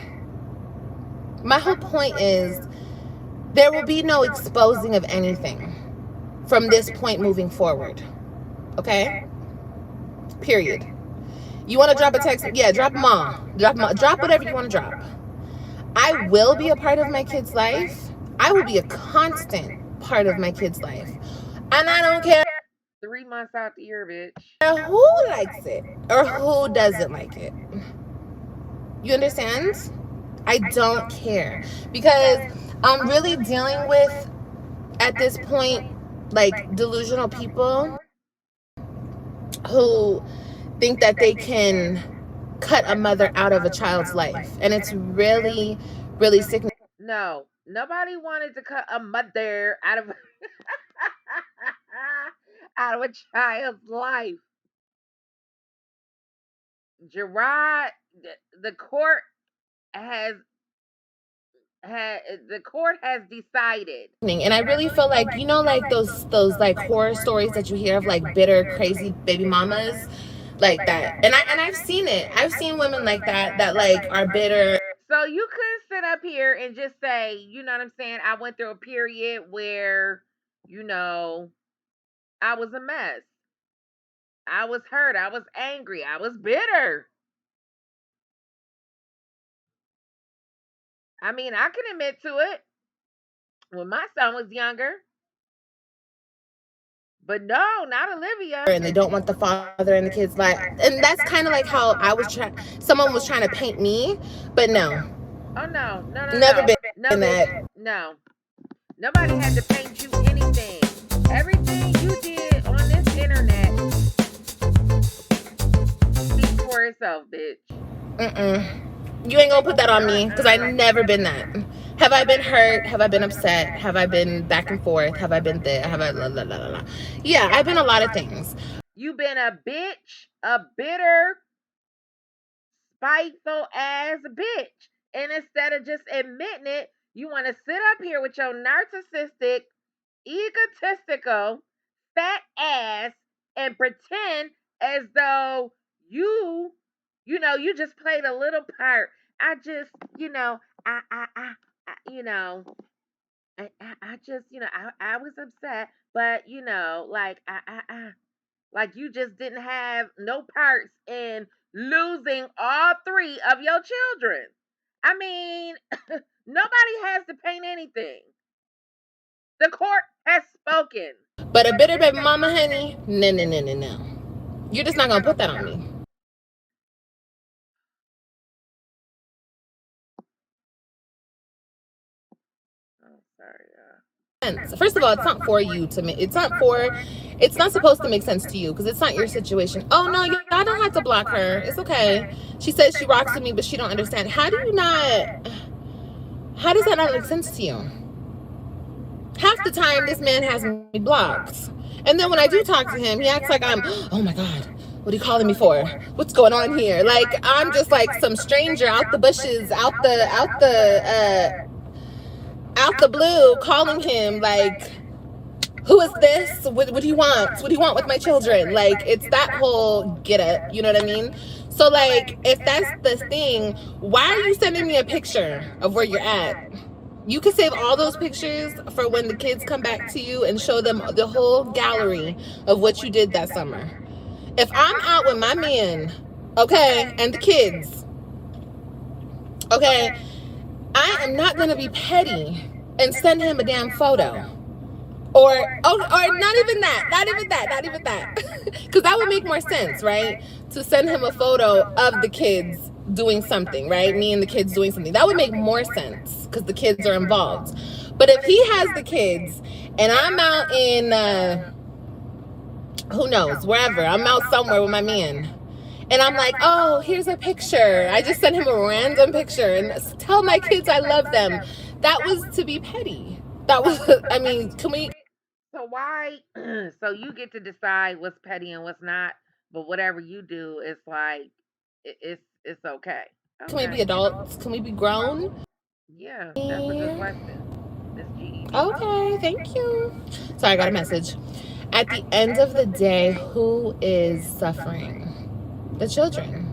[SPEAKER 2] my whole point is there will be no exposing of anything from this point moving forward. Okay? Period. You want to drop a text? Yeah, drop them all. Drop whatever you want to drop. I will be a part of my kid's life. I will be a constant part of my kid's life. And I don't care
[SPEAKER 1] 3 months out the year, bitch.
[SPEAKER 2] who likes it or who doesn't like it. You understand? I don't care. Because I'm really dealing with, at this point, like, delusional people who think that they can cut a mother out of a child's life. And it's really, really sickening.
[SPEAKER 1] No, nobody wanted to cut a mother out of out of a child's life. Jerrod, the court has the court has decided.
[SPEAKER 2] And I really feel like, like those like horror stories that you hear of, like, bitter, crazy baby mamas, like that. And I've seen it. I've seen women like that like are bitter.
[SPEAKER 1] So you could sit up here and just say, you know what I'm saying? I went through a period where, I was a mess. I was hurt. I was angry. I was bitter. I mean, I can admit to it when my son was younger. But no, not Olivia.
[SPEAKER 2] And they don't want the father in the kid's life. And that's kind of like how someone was trying to paint me, but no.
[SPEAKER 1] Oh, no.
[SPEAKER 2] Never been
[SPEAKER 1] No,
[SPEAKER 2] in that.
[SPEAKER 1] no. Nobody had to paint you anything. Everything you did on this internet speaks for itself, bitch.
[SPEAKER 2] You ain't gonna put that on me, because I've never been that. Have I been hurt? Have I been upset? Have I been back and forth? Have I been there? Have I la la la la? Yeah, I've been a lot of things.
[SPEAKER 1] You've been a bitch, a bitter, spiteful ass bitch. And instead of just admitting it, you want to sit up here with your narcissistic, egotistical, fat ass and pretend as though you just played a little part. I just, I just, I was upset, but like you just didn't have no parts in losing all 3 of your children. I mean, nobody has to paint anything. The court has spoken.
[SPEAKER 2] But a bitter baby mama, honey, no. You're just not gonna put that on me.
[SPEAKER 1] Oh, sorry.
[SPEAKER 2] First of all, it's not for you to make. It's not supposed to make sense to you, because it's not your situation. Oh no, y'all don't have to block her. It's okay. She says she rocks with me, but she don't understand. How does that not make sense to you? Half the time, this man has me blocked. And then when I do talk to him, he acts like I'm, oh my God, what are you calling me for? What's going on here? Like, I'm just like some stranger out the bushes, out the blue, calling him like, who is this? What do you want? What do you want with my children? Like, it's that whole get up, you know what I mean? So, like, if that's the thing, why are you sending me a picture of where you're at? You can save all those pictures for when the kids come back to you and show them the whole gallery of what you did that summer. If I'm out with my man, okay, and the kids, okay, I am not going to be petty and send him a damn photo. Or not even that. Because that would make more sense, right? To send him a photo of the kids doing something, right? Me and the kids doing something. That would make more sense, because the kids are involved. But if he has the kids and I'm out in who knows, wherever, I'm out somewhere with my man, and I'm like, oh, here's a picture. I just sent him a random picture and tell my kids I love them. That was to be petty. That was, I mean, can we?
[SPEAKER 1] So why? So you get to decide what's petty and what's not, but whatever you do, it's like it's okay.
[SPEAKER 2] Can we be
[SPEAKER 1] Okay.
[SPEAKER 2] adults? Can we be grown?
[SPEAKER 1] Yeah, that's a good question, Miss GED.
[SPEAKER 2] Okay, thank you. Sorry, I got a message. At the end of the day, who is suffering? The children.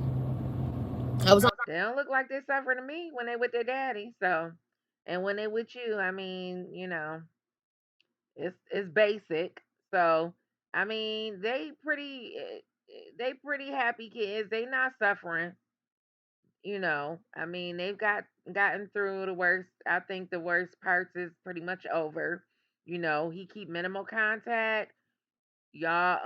[SPEAKER 2] I was on
[SPEAKER 1] They don't look like they're suffering to me when they with their daddy. So, and when they with you, I mean, it's basic. So, I mean, they pretty happy kids. They not suffering. I mean, they've gotten through the worst. I think the worst parts is pretty much over. He keep minimal contact. Y'all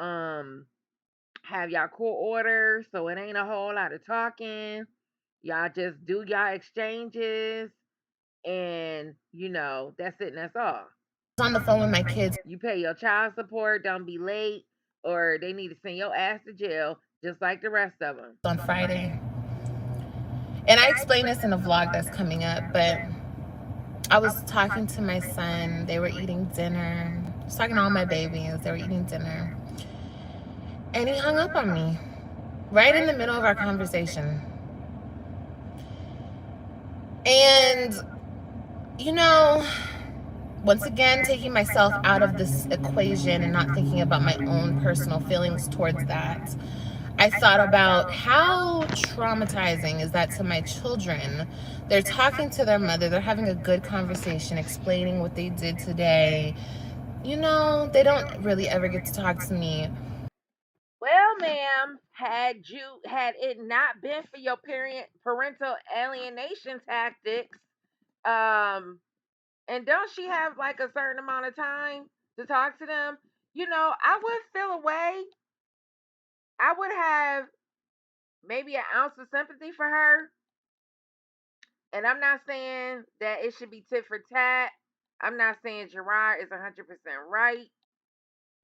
[SPEAKER 1] have y'all court order, so it ain't a whole lot of talking. Y'all just do y'all exchanges, and that's it and that's all.
[SPEAKER 2] on the phone with my kids
[SPEAKER 1] You pay your child support, don't be late, or they need to send your ass to jail, just like the rest of them.
[SPEAKER 2] on Friday. And I explained this in a vlog that's coming up, but I was talking to my son. They were eating dinner. I was talking to all my babies. They were eating dinner. And he hung up on me right in the middle of our conversation. And, once again, taking myself out of this equation and not thinking about my own personal feelings towards that, I thought about how traumatizing is that to my children. They're talking to their mother, they're having a good conversation, explaining what they did today. They don't really ever get to talk to me.
[SPEAKER 1] Well, ma'am, had it not been for your parental alienation tactics, and don't she have like a certain amount of time to talk to them? I would feel away. I would have maybe an ounce of sympathy for her. And I'm not saying that it should be tit for tat. I'm not saying Jerrod is 100% right.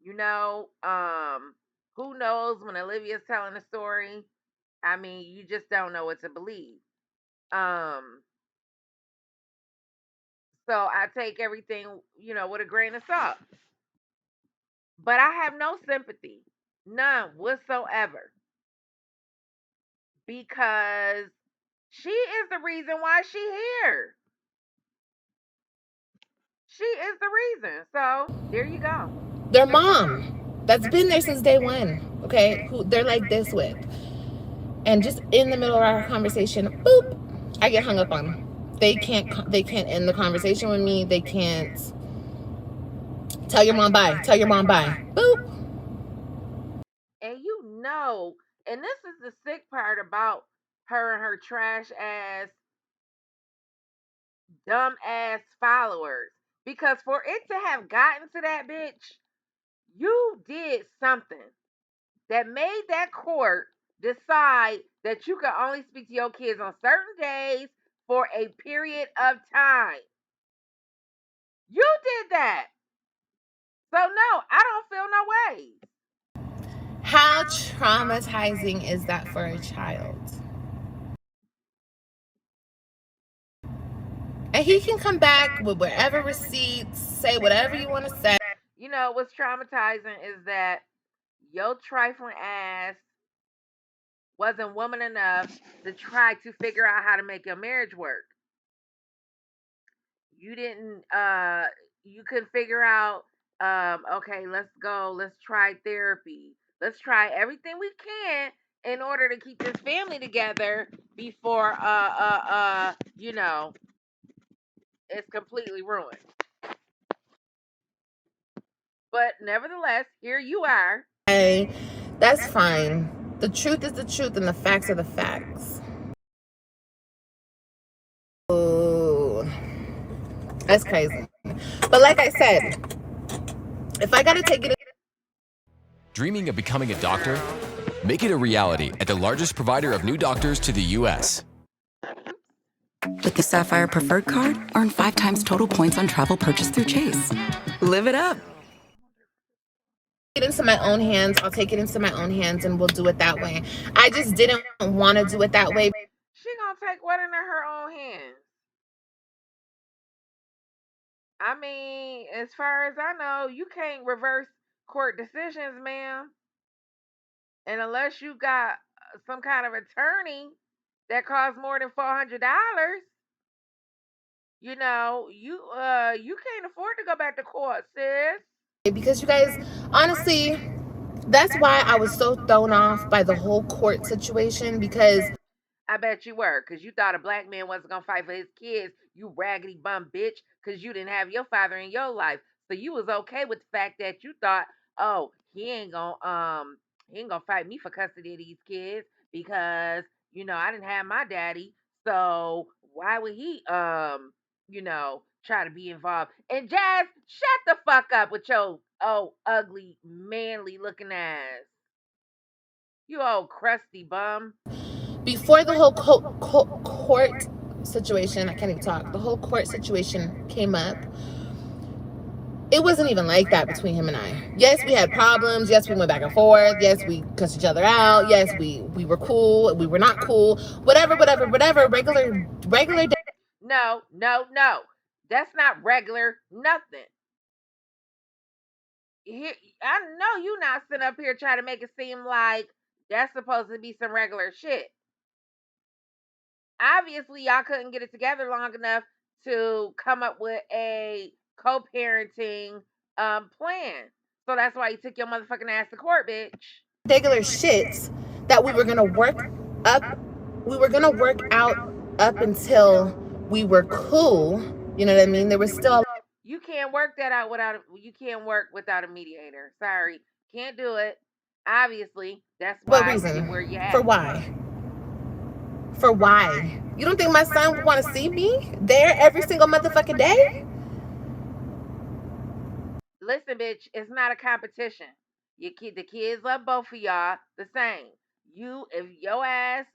[SPEAKER 1] You know, um, who knows when Olivia's telling a story? I mean, you just don't know what to believe. Um, so I take everything, with a grain of salt. But I have no sympathy, none whatsoever, because she is the reason why she here. She is the reason. So there you go.
[SPEAKER 2] Their mom, that's been there since day one, okay, who they're like this with. And just in the middle of our conversation, boop, I get hung up on. They can't end the conversation with me. They can't tell your mom bye. Tell your mom bye. Boop.
[SPEAKER 1] And and this is the sick part about her and her trash ass, dumb ass followers. Because for it to have gotten to that bitch, you did something that made that court decide that you could only speak to your kids on certain days for a period of time. You did that. So no, I don't feel no way.
[SPEAKER 2] How traumatizing is that for a child? And he can come back with whatever receipts, say whatever you want to say.
[SPEAKER 1] What's traumatizing is that your trifling ass wasn't woman enough to try to figure out how to make your marriage work. You didn't you couldn't figure out, okay, let's try therapy. Let's try everything we can in order to keep this family together before it's completely ruined. But nevertheless, here you are.
[SPEAKER 2] Hey, that's fine. The truth is the truth and the facts are the facts. Ooh, that's crazy. But like I said, if I gotta take it.
[SPEAKER 5] Dreaming of becoming a doctor? Make it a reality at the largest provider of new doctors to the U.S.
[SPEAKER 6] With the Sapphire Preferred Card, earn 5 times total points on travel purchased through Chase. Live it up.
[SPEAKER 2] It into my own hands. I'll take it into my own hands and we'll do it that way. I just didn't want to do it that way.
[SPEAKER 1] She gonna take what into her own hands? I mean, as far as I know, you can't reverse court decisions, ma'am. And unless you got some kind of attorney that costs more than $400, you can't afford to go back to court, sis.
[SPEAKER 2] Because you guys, honestly, that's why I was so thrown off by the whole court situation, because
[SPEAKER 1] I bet you were, because you thought a black man wasn't going to fight for his kids, you raggedy bum bitch, because you didn't have your father in your life. So you was okay with the fact that you thought, oh, he ain't gonna fight me for custody of these kids because, I didn't have my daddy. So why would he try to be involved? And Jazz, shut the fuck up with your ugly, manly looking ass. You old crusty bum.
[SPEAKER 2] before the whole court situation, I can't even talk, the whole court situation came up, it wasn't even like that between him and I. Yes, we had problems. Yes, we went back and forth. Yes, we cussed each other out. Yes, we were cool. We were not cool. Whatever. Regular.
[SPEAKER 1] No. That's not regular nothing. Here, I know you not sitting up here trying to make it seem like that's supposed to be some regular shit. Obviously, y'all couldn't get it together long enough to come up with a co-parenting plan. So that's why you took your motherfucking ass to court, bitch.
[SPEAKER 2] Regular shits that we were gonna work up. We were gonna work out up until we were cool. You know what I mean? There was still.
[SPEAKER 1] You can't work that out without. You can't work without a mediator. Sorry, can't do it. Obviously, that's why.
[SPEAKER 2] What reason?
[SPEAKER 1] Where you at.
[SPEAKER 2] For why? For why? You don't think my son would want to see me there every single motherfucking day?
[SPEAKER 1] Listen, bitch, it's not a competition. The kids love both of y'all the same. If your ass,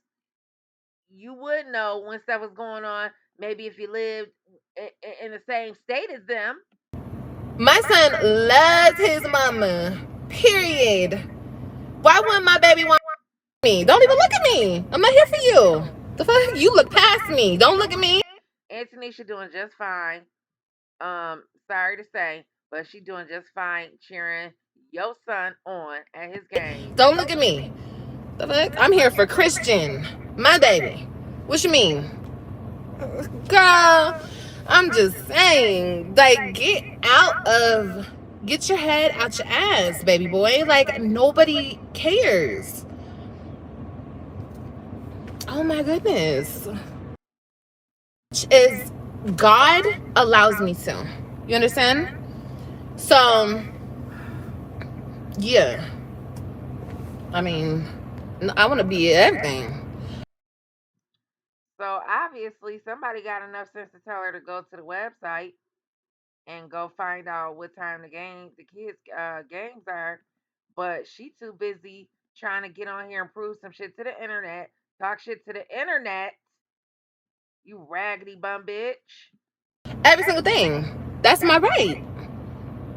[SPEAKER 1] you would know when stuff was going on. Maybe if you lived in the same state as them.
[SPEAKER 2] My son loves his mama. Period. Why wouldn't my baby want me? Don't even look at me. I'm not here for you. The fuck? You look past me. Don't look at me.
[SPEAKER 1] Antonisha doing just fine. Sorry to say, but she doing just fine cheering your son on at his game.
[SPEAKER 2] Don't look at me. The fuck? I'm here for Christian, my baby. What you mean? Girl, I'm just saying, like, get your head out your ass, baby boy. Like, nobody cares. Oh my goodness. Is God allows me to. You understand? So, yeah. I mean, I want to be everything.
[SPEAKER 1] So obviously somebody got enough sense to tell her to go to the website and go find out what time the kids games are, but she too busy trying to get on here and prove some shit to the internet, talk shit to the internet. You raggedy bum bitch.
[SPEAKER 2] Every single thing. That's my right.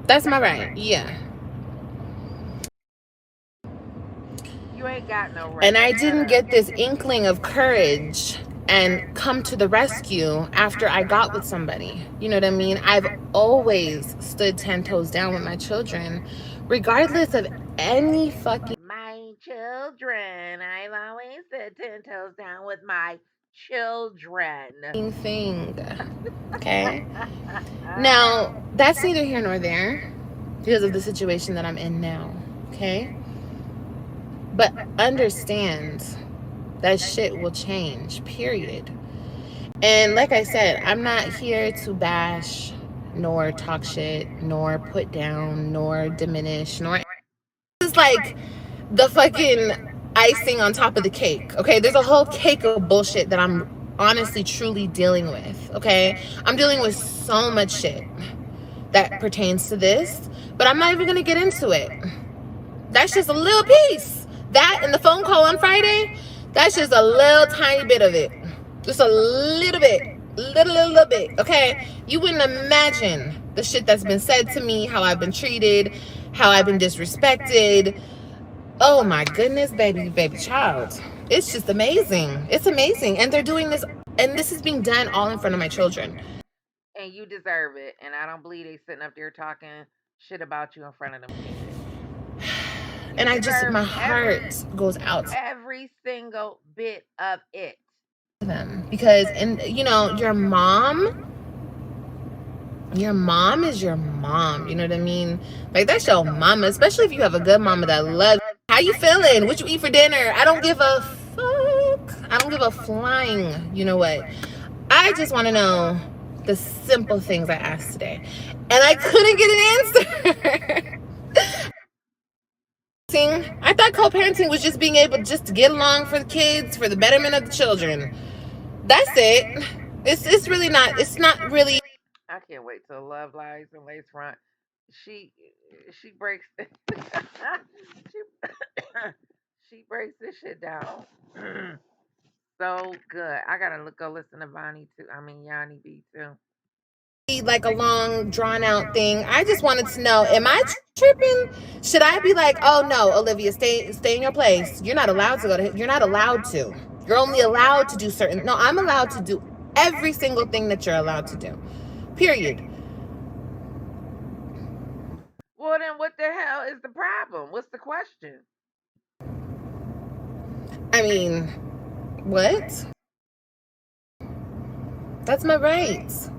[SPEAKER 2] That's my right. Yeah.
[SPEAKER 1] You ain't got no right.
[SPEAKER 2] And I didn't get this inkling of courage and come to the rescue after I got with somebody. You know what I mean? I've always stood 10 toes down with my children, regardless of any fucking.
[SPEAKER 1] My children. I've always stood 10 toes down with my children.
[SPEAKER 2] Thing. Okay? Now, that's neither here nor there because of the situation that I'm in now. Okay? But understand that shit will change, period. And like I said, I'm not here to bash, nor talk shit, nor put down, nor diminish, nor. This is like the fucking icing on top of the cake, okay? There's a whole cake of bullshit that I'm honestly, truly dealing with, okay? I'm dealing with so much shit that pertains to this, but I'm not even gonna get into it. That's just a little piece. That and the phone call on Friday, that's just a little tiny bit of it. Just a little bit. little bit, okay? You wouldn't imagine the shit that's been said to me, how I've been treated, how I've been disrespected. Oh my goodness, baby child. It's just amazing. It's amazing. And they're doing this, and this is being done all in front of my children.
[SPEAKER 1] And you deserve it. And I don't believe they sitting up there talking shit about you in front of them kids.
[SPEAKER 2] And I just,
[SPEAKER 1] Deserve
[SPEAKER 2] my heart goes out to
[SPEAKER 1] every single bit of it.
[SPEAKER 2] them. Because, and you know, your mom is your mom. You know what I mean? Like, that's your mama, especially if you have a good mama that loves you. How you feeling? What you eat for dinner? I don't give a fuck. I don't give a flying. You know what? I just want to know the simple things I asked today. And I couldn't get an answer. I thought co-parenting was just being able just to get along for the kids, for the betterment of the children. That's it. It's really not. It's not really.
[SPEAKER 1] I can't wait till Love Lies and Lace Front. She she breaks she she breaks this shit down. So good. I gotta go listen to Bonnie too. I mean Yanni B too.
[SPEAKER 2] Like a long drawn out thing. I just wanted to know, am I tripping? Should I be like, oh no, Olivia, stay in your place. You're not allowed to go to, you're not allowed to. You're only allowed to do certain. No, I'm allowed to do every single thing that you're allowed to do. Period.
[SPEAKER 1] Well then what the hell is the problem? What's the question?
[SPEAKER 2] I mean, what? That's my rights.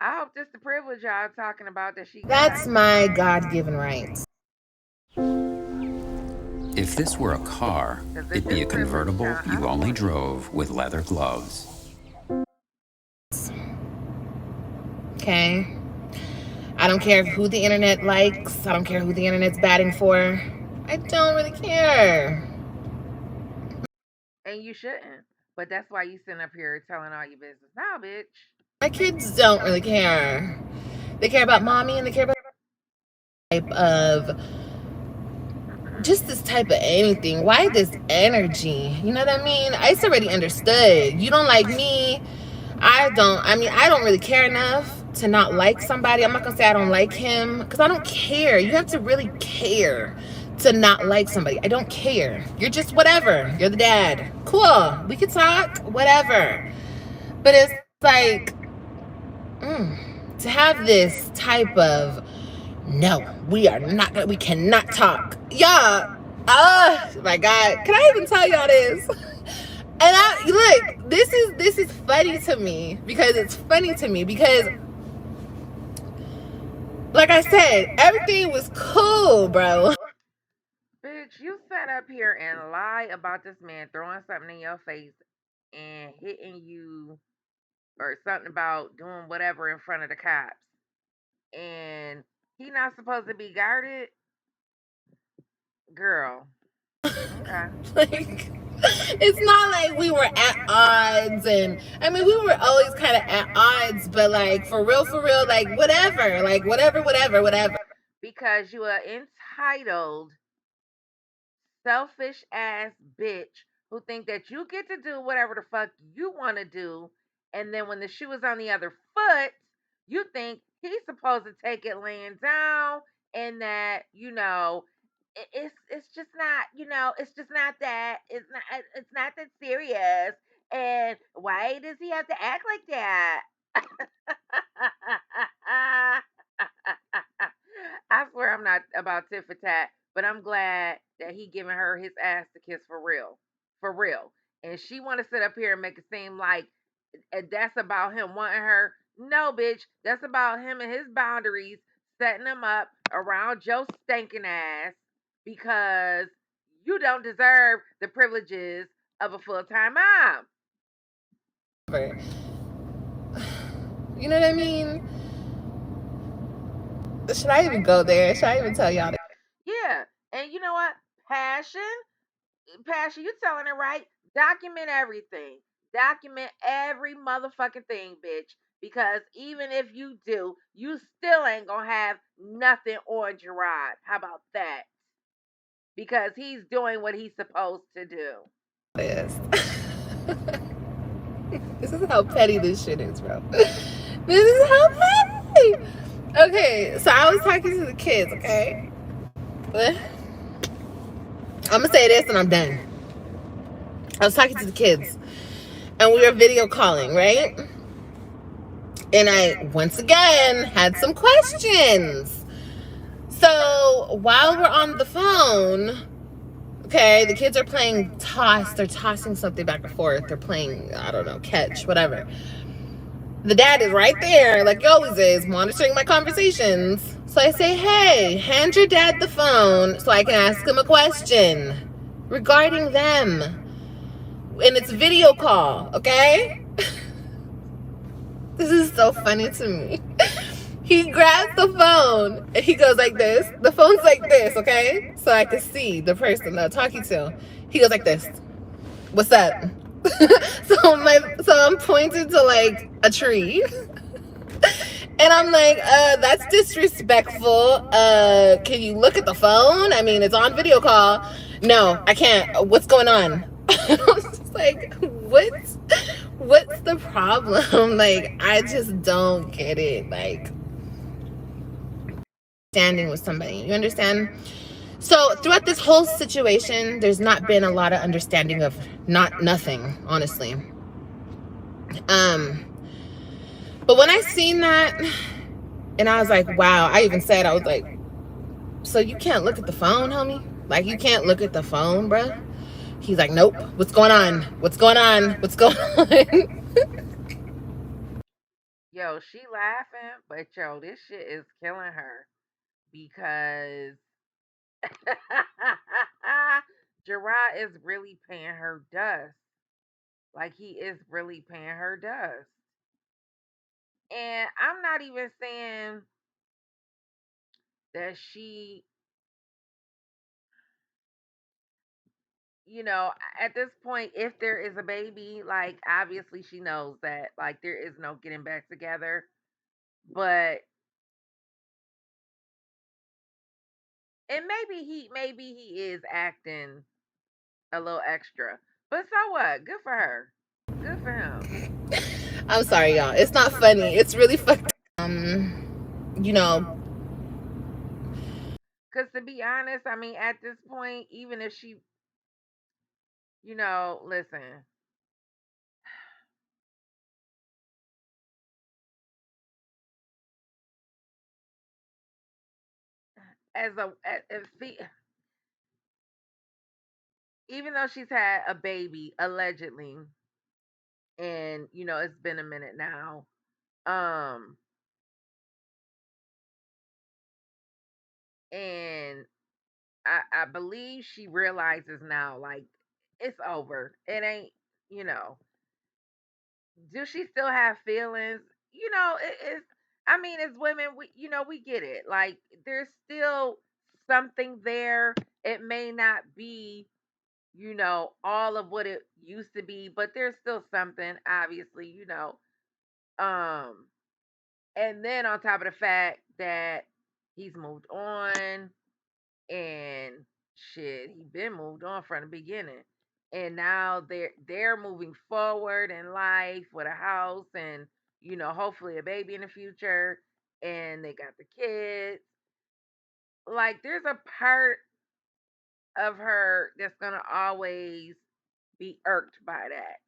[SPEAKER 1] I hope this the privilege y'all talking about that she got.
[SPEAKER 2] That's my God-given rights.
[SPEAKER 7] If this were a car, it'd be a convertible you only drove with leather gloves.
[SPEAKER 2] Okay? I don't care who the internet likes. I don't care who the internet's batting for. I don't really care.
[SPEAKER 1] And you shouldn't. But that's why you sitting up here telling all your business. Now, bitch.
[SPEAKER 2] My kids don't really care. They care about mommy and they care about type of just this type of anything. Why this energy? You know what I mean? It's already understood. You don't like me. I don't really care enough to not like somebody. I'm not gonna say I don't like him because I don't care. You have to really care to not like somebody. I don't care. You're just whatever. You're the dad. Cool. We can talk. Whatever. But it's like to have this type of no, we cannot talk. Yeah. Oh my God. Can I even tell y'all this? And look, this is funny to me because like I said, everything was cool, bro.
[SPEAKER 1] Bitch, you sat up here and lie about this man throwing something in your face and hitting you or something about doing whatever in front of the cops. And he not supposed to be guarded? Girl. Okay.
[SPEAKER 2] Like, it's not like we were at odds, and I mean we were always kind of at odds, but like for real, like whatever, whatever.
[SPEAKER 1] Because you are entitled, selfish ass bitch who think that you get to do whatever the fuck you want to do, and then when the shoe is on the other foot, you think he's supposed to take it laying down, and that it's just not it's just not that it's not that serious. And why does he have to act like that? I swear I'm not about tit for tat, but I'm glad that he giving her his ass to kiss for real. And she want to sit up here and make it seem like that's about him wanting her. No, bitch, that's about him and his boundaries, setting them up around Joe's stinking ass because you don't deserve the privileges of a full time mom.
[SPEAKER 2] You know what I mean? Should I even go there? Should I even tell y'all that?
[SPEAKER 1] Yeah, and you know what? Passion, you telling it right. Document everything. Document every motherfucking thing, bitch. Because even if you do, you still ain't gonna have nothing on Jerrod. How about that? Because he's doing what he's supposed to do.
[SPEAKER 2] This. This is is how petty this shit is, bro. This is how petty. Okay, so I was talking to the kids, okay? I'm gonna say this and I'm done. I was talking to the kids and we were video calling, right? And I, once again, had some questions. So while we're on the phone, okay, the kids are playing toss. They're tossing something back and forth. They're playing, I don't know, catch, whatever. The dad is right there, like he always is, monitoring my conversations. So I say, hey, hand your dad the phone so I can ask him a question regarding them. And it's video call, okay? This is so funny to me. He grabs the phone and he goes like this. The phone's like this, okay? So I can see the person that I'm talking to. He goes like this. What's up? so I'm pointing to like a tree. And I'm like, that's disrespectful. Can you look at the phone? I mean, it's on video call. No, I can't. What's going on? I was just like, what's the problem? Like, I just don't get it. Like, standing with somebody, you understand? So throughout this whole situation, there's not been a lot of understanding of nothing, honestly. But when I seen that, and I was like, wow, I even said, I was like, so you can't look at the phone, homie? Like, you can't look at the phone, bruh? He's like, nope. What's going on? What's going on? What's going on?
[SPEAKER 1] Yo, she laughing, but yo, this shit is killing her because Jerrod is really paying her dust. Like he is really paying her dust. And I'm not even saying that she, at this point, if there is a baby, like obviously she knows that like there is no getting back together. But and maybe he is acting a little extra. But so what? Good for her. Good for him.
[SPEAKER 2] I'm sorry, y'all. It's not funny. It's really fucked. You know.
[SPEAKER 1] Because to be honest, I mean, at this point, even if she, listen, even though she's had a baby allegedly, and it's been a minute now, and I believe she realizes now, like it's over. It ain't, you know. Do she still have feelings? It's. I mean, as women, we get it. Like there's still something there. It may not be, all of what it used to be, but there's still something. Obviously, Um, and then on top of the fact that he's moved on and shit, he been moved on from the beginning. And now they're moving forward in life with a house and hopefully a baby in the future, and they got the kids. Like there's a part of her that's going to always be irked by that.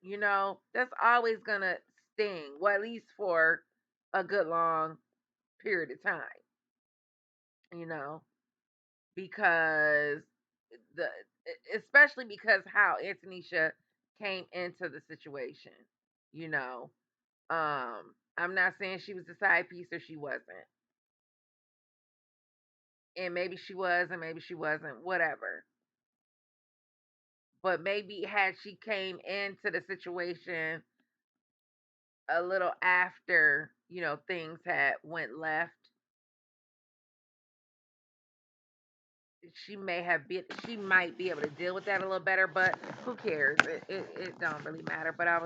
[SPEAKER 1] That's always going to sting, well at least for a good long period of time, you know, because the especially because how Antonisha came into the situation, you know. I'm not saying she was the side piece or she wasn't. And maybe she was and maybe she wasn't, whatever. But maybe had she came into the situation a little after, things had went left, she might be able to deal with that a little better, but who cares? It don't really matter. But I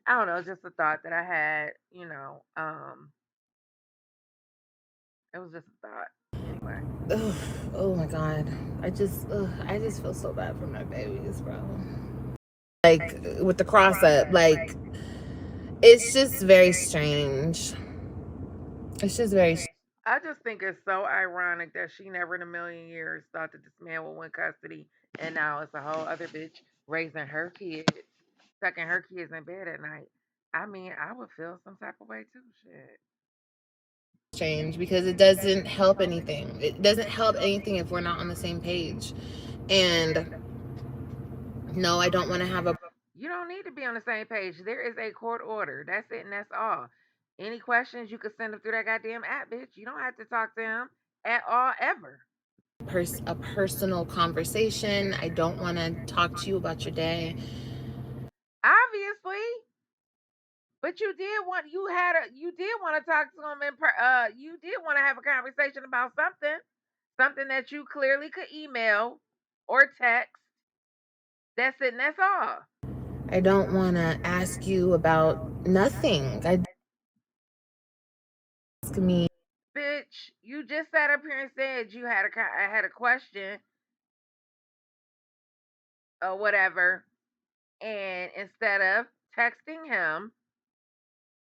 [SPEAKER 1] don't know, just a thought that I had, it was just a thought. Anyway.
[SPEAKER 2] Ugh, oh my god. I just feel so bad for my babies, bro. Like with the cross up, like It's just very strange. It's just very strange.
[SPEAKER 1] I just think it's so ironic that she never in a million years thought that this man would win custody, and now it's a whole other bitch raising her kids, tucking her kids in bed at night. I mean, I would feel some type of way too. Shit.
[SPEAKER 2] Strange because it doesn't help anything. It doesn't help anything if we're not on the same page. And no, I don't want to have a.
[SPEAKER 1] You don't need to be on the same page. There is a court order. That's it, and that's all. Any questions, you can send them through that goddamn app, bitch. You don't have to talk to him at all, ever.
[SPEAKER 2] A personal conversation. I don't want to talk to you about your day.
[SPEAKER 1] Obviously. But you did want to talk to him you did want to have a conversation about something that you clearly could email or text. That's it, and that's all.
[SPEAKER 2] I don't want to ask you about nothing. I ask me.
[SPEAKER 1] Bitch, you just sat up here and said you had had a question or whatever, and instead of texting him,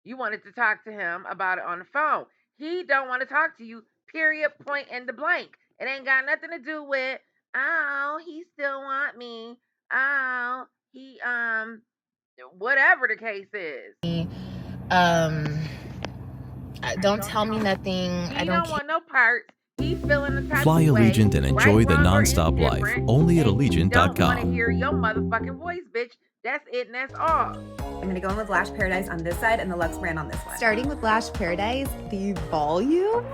[SPEAKER 1] you wanted to talk to him about it on the phone. He don't want to talk to you. Period. Point in the blank. It ain't got nothing to do with oh he still want me. Oh he whatever the case is.
[SPEAKER 2] Um, don't tell me nothing.
[SPEAKER 1] He
[SPEAKER 2] I
[SPEAKER 1] don't want no parts. He feeling the type
[SPEAKER 5] Fly
[SPEAKER 1] of way.
[SPEAKER 5] Allegiant and enjoy
[SPEAKER 1] Right,
[SPEAKER 5] the
[SPEAKER 1] wrong, or
[SPEAKER 5] nonstop life
[SPEAKER 1] indifferent,
[SPEAKER 5] only at
[SPEAKER 1] and he don't want to
[SPEAKER 5] Allegiant.com.
[SPEAKER 1] hear your motherfucking voice, bitch. That's it, and that's all.
[SPEAKER 8] I'm going to go in with Lash Paradise on this side and the Luxe brand on this one.
[SPEAKER 9] Starting with Lash Paradise, the volume.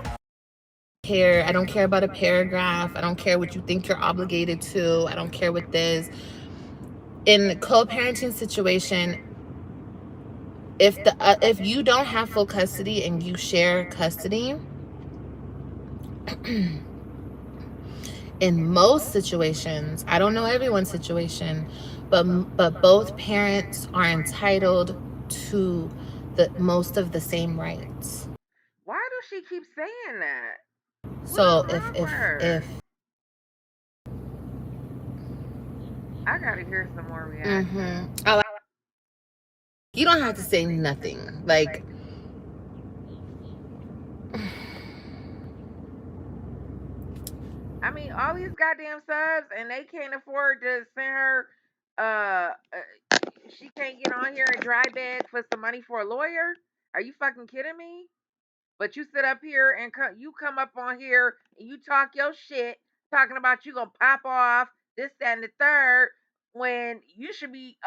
[SPEAKER 2] I don't care about a paragraph. I don't care what you think you're obligated to. I don't care what this. In the co-parenting situation, if you don't have full custody and you share custody, in most situations, I don't know everyone's situation, but both parents are entitled to the most of the same rights.
[SPEAKER 1] Why does she keep saying that?
[SPEAKER 2] So if
[SPEAKER 1] I gotta hear some more reaction.
[SPEAKER 2] you don't have to say nothing. Like,
[SPEAKER 1] I mean, all these goddamn subs, and they can't afford to send her. She can't get on here and dry beg for some money for a lawyer. Are you fucking kidding me? But you sit up here and you come up on here and you talk your shit, talking about you gonna pop off this, that, and the third, when you should be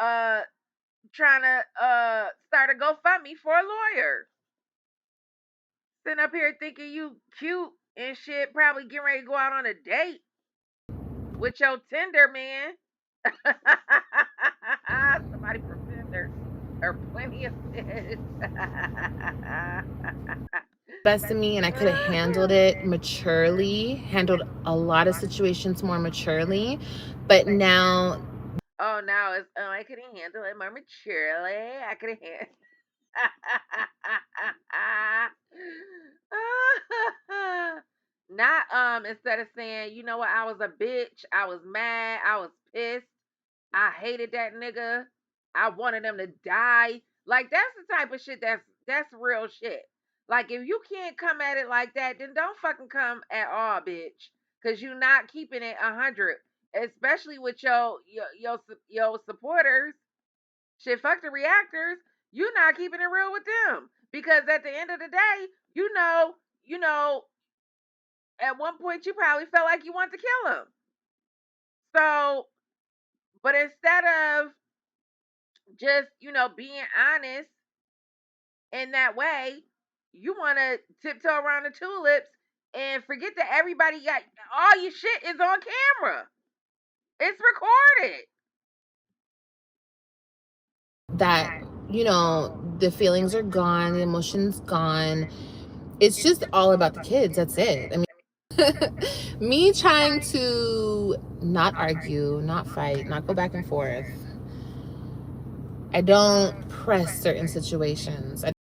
[SPEAKER 1] trying to start a GoFundMe for a lawyer. Sitting up here thinking you cute and shit, probably getting ready to go out on a date with your Tinder man. Somebody from Tinder or plenty of fish.
[SPEAKER 2] best of me, and I could have handled it maturely, handled a lot of situations more maturely, but now
[SPEAKER 1] Oh, now it's I could handle it more maturely. I could handle. Not instead of saying, you know what, I was a bitch, I was mad, I was pissed, I hated that nigga, I wanted him to die. Like that's the type of shit that's real shit. Like if you can't come at it like that, then don't fucking come at all, bitch. Cause you're not keeping it 100, especially with your supporters. Shit, fuck the reactors. You're not keeping it real with them because at the end of the day, you know, at one point you probably felt like you wanted to kill him. So, but instead of just being honest in that way, you want to tiptoe around the tulips and forget that everybody got all your shit is on camera. It's recorded.
[SPEAKER 2] that, the feelings are gone, the emotions gone. It's just all about the kids. That's it. I mean, me trying to not argue, not fight, not go back and forth. I don't press certain situations.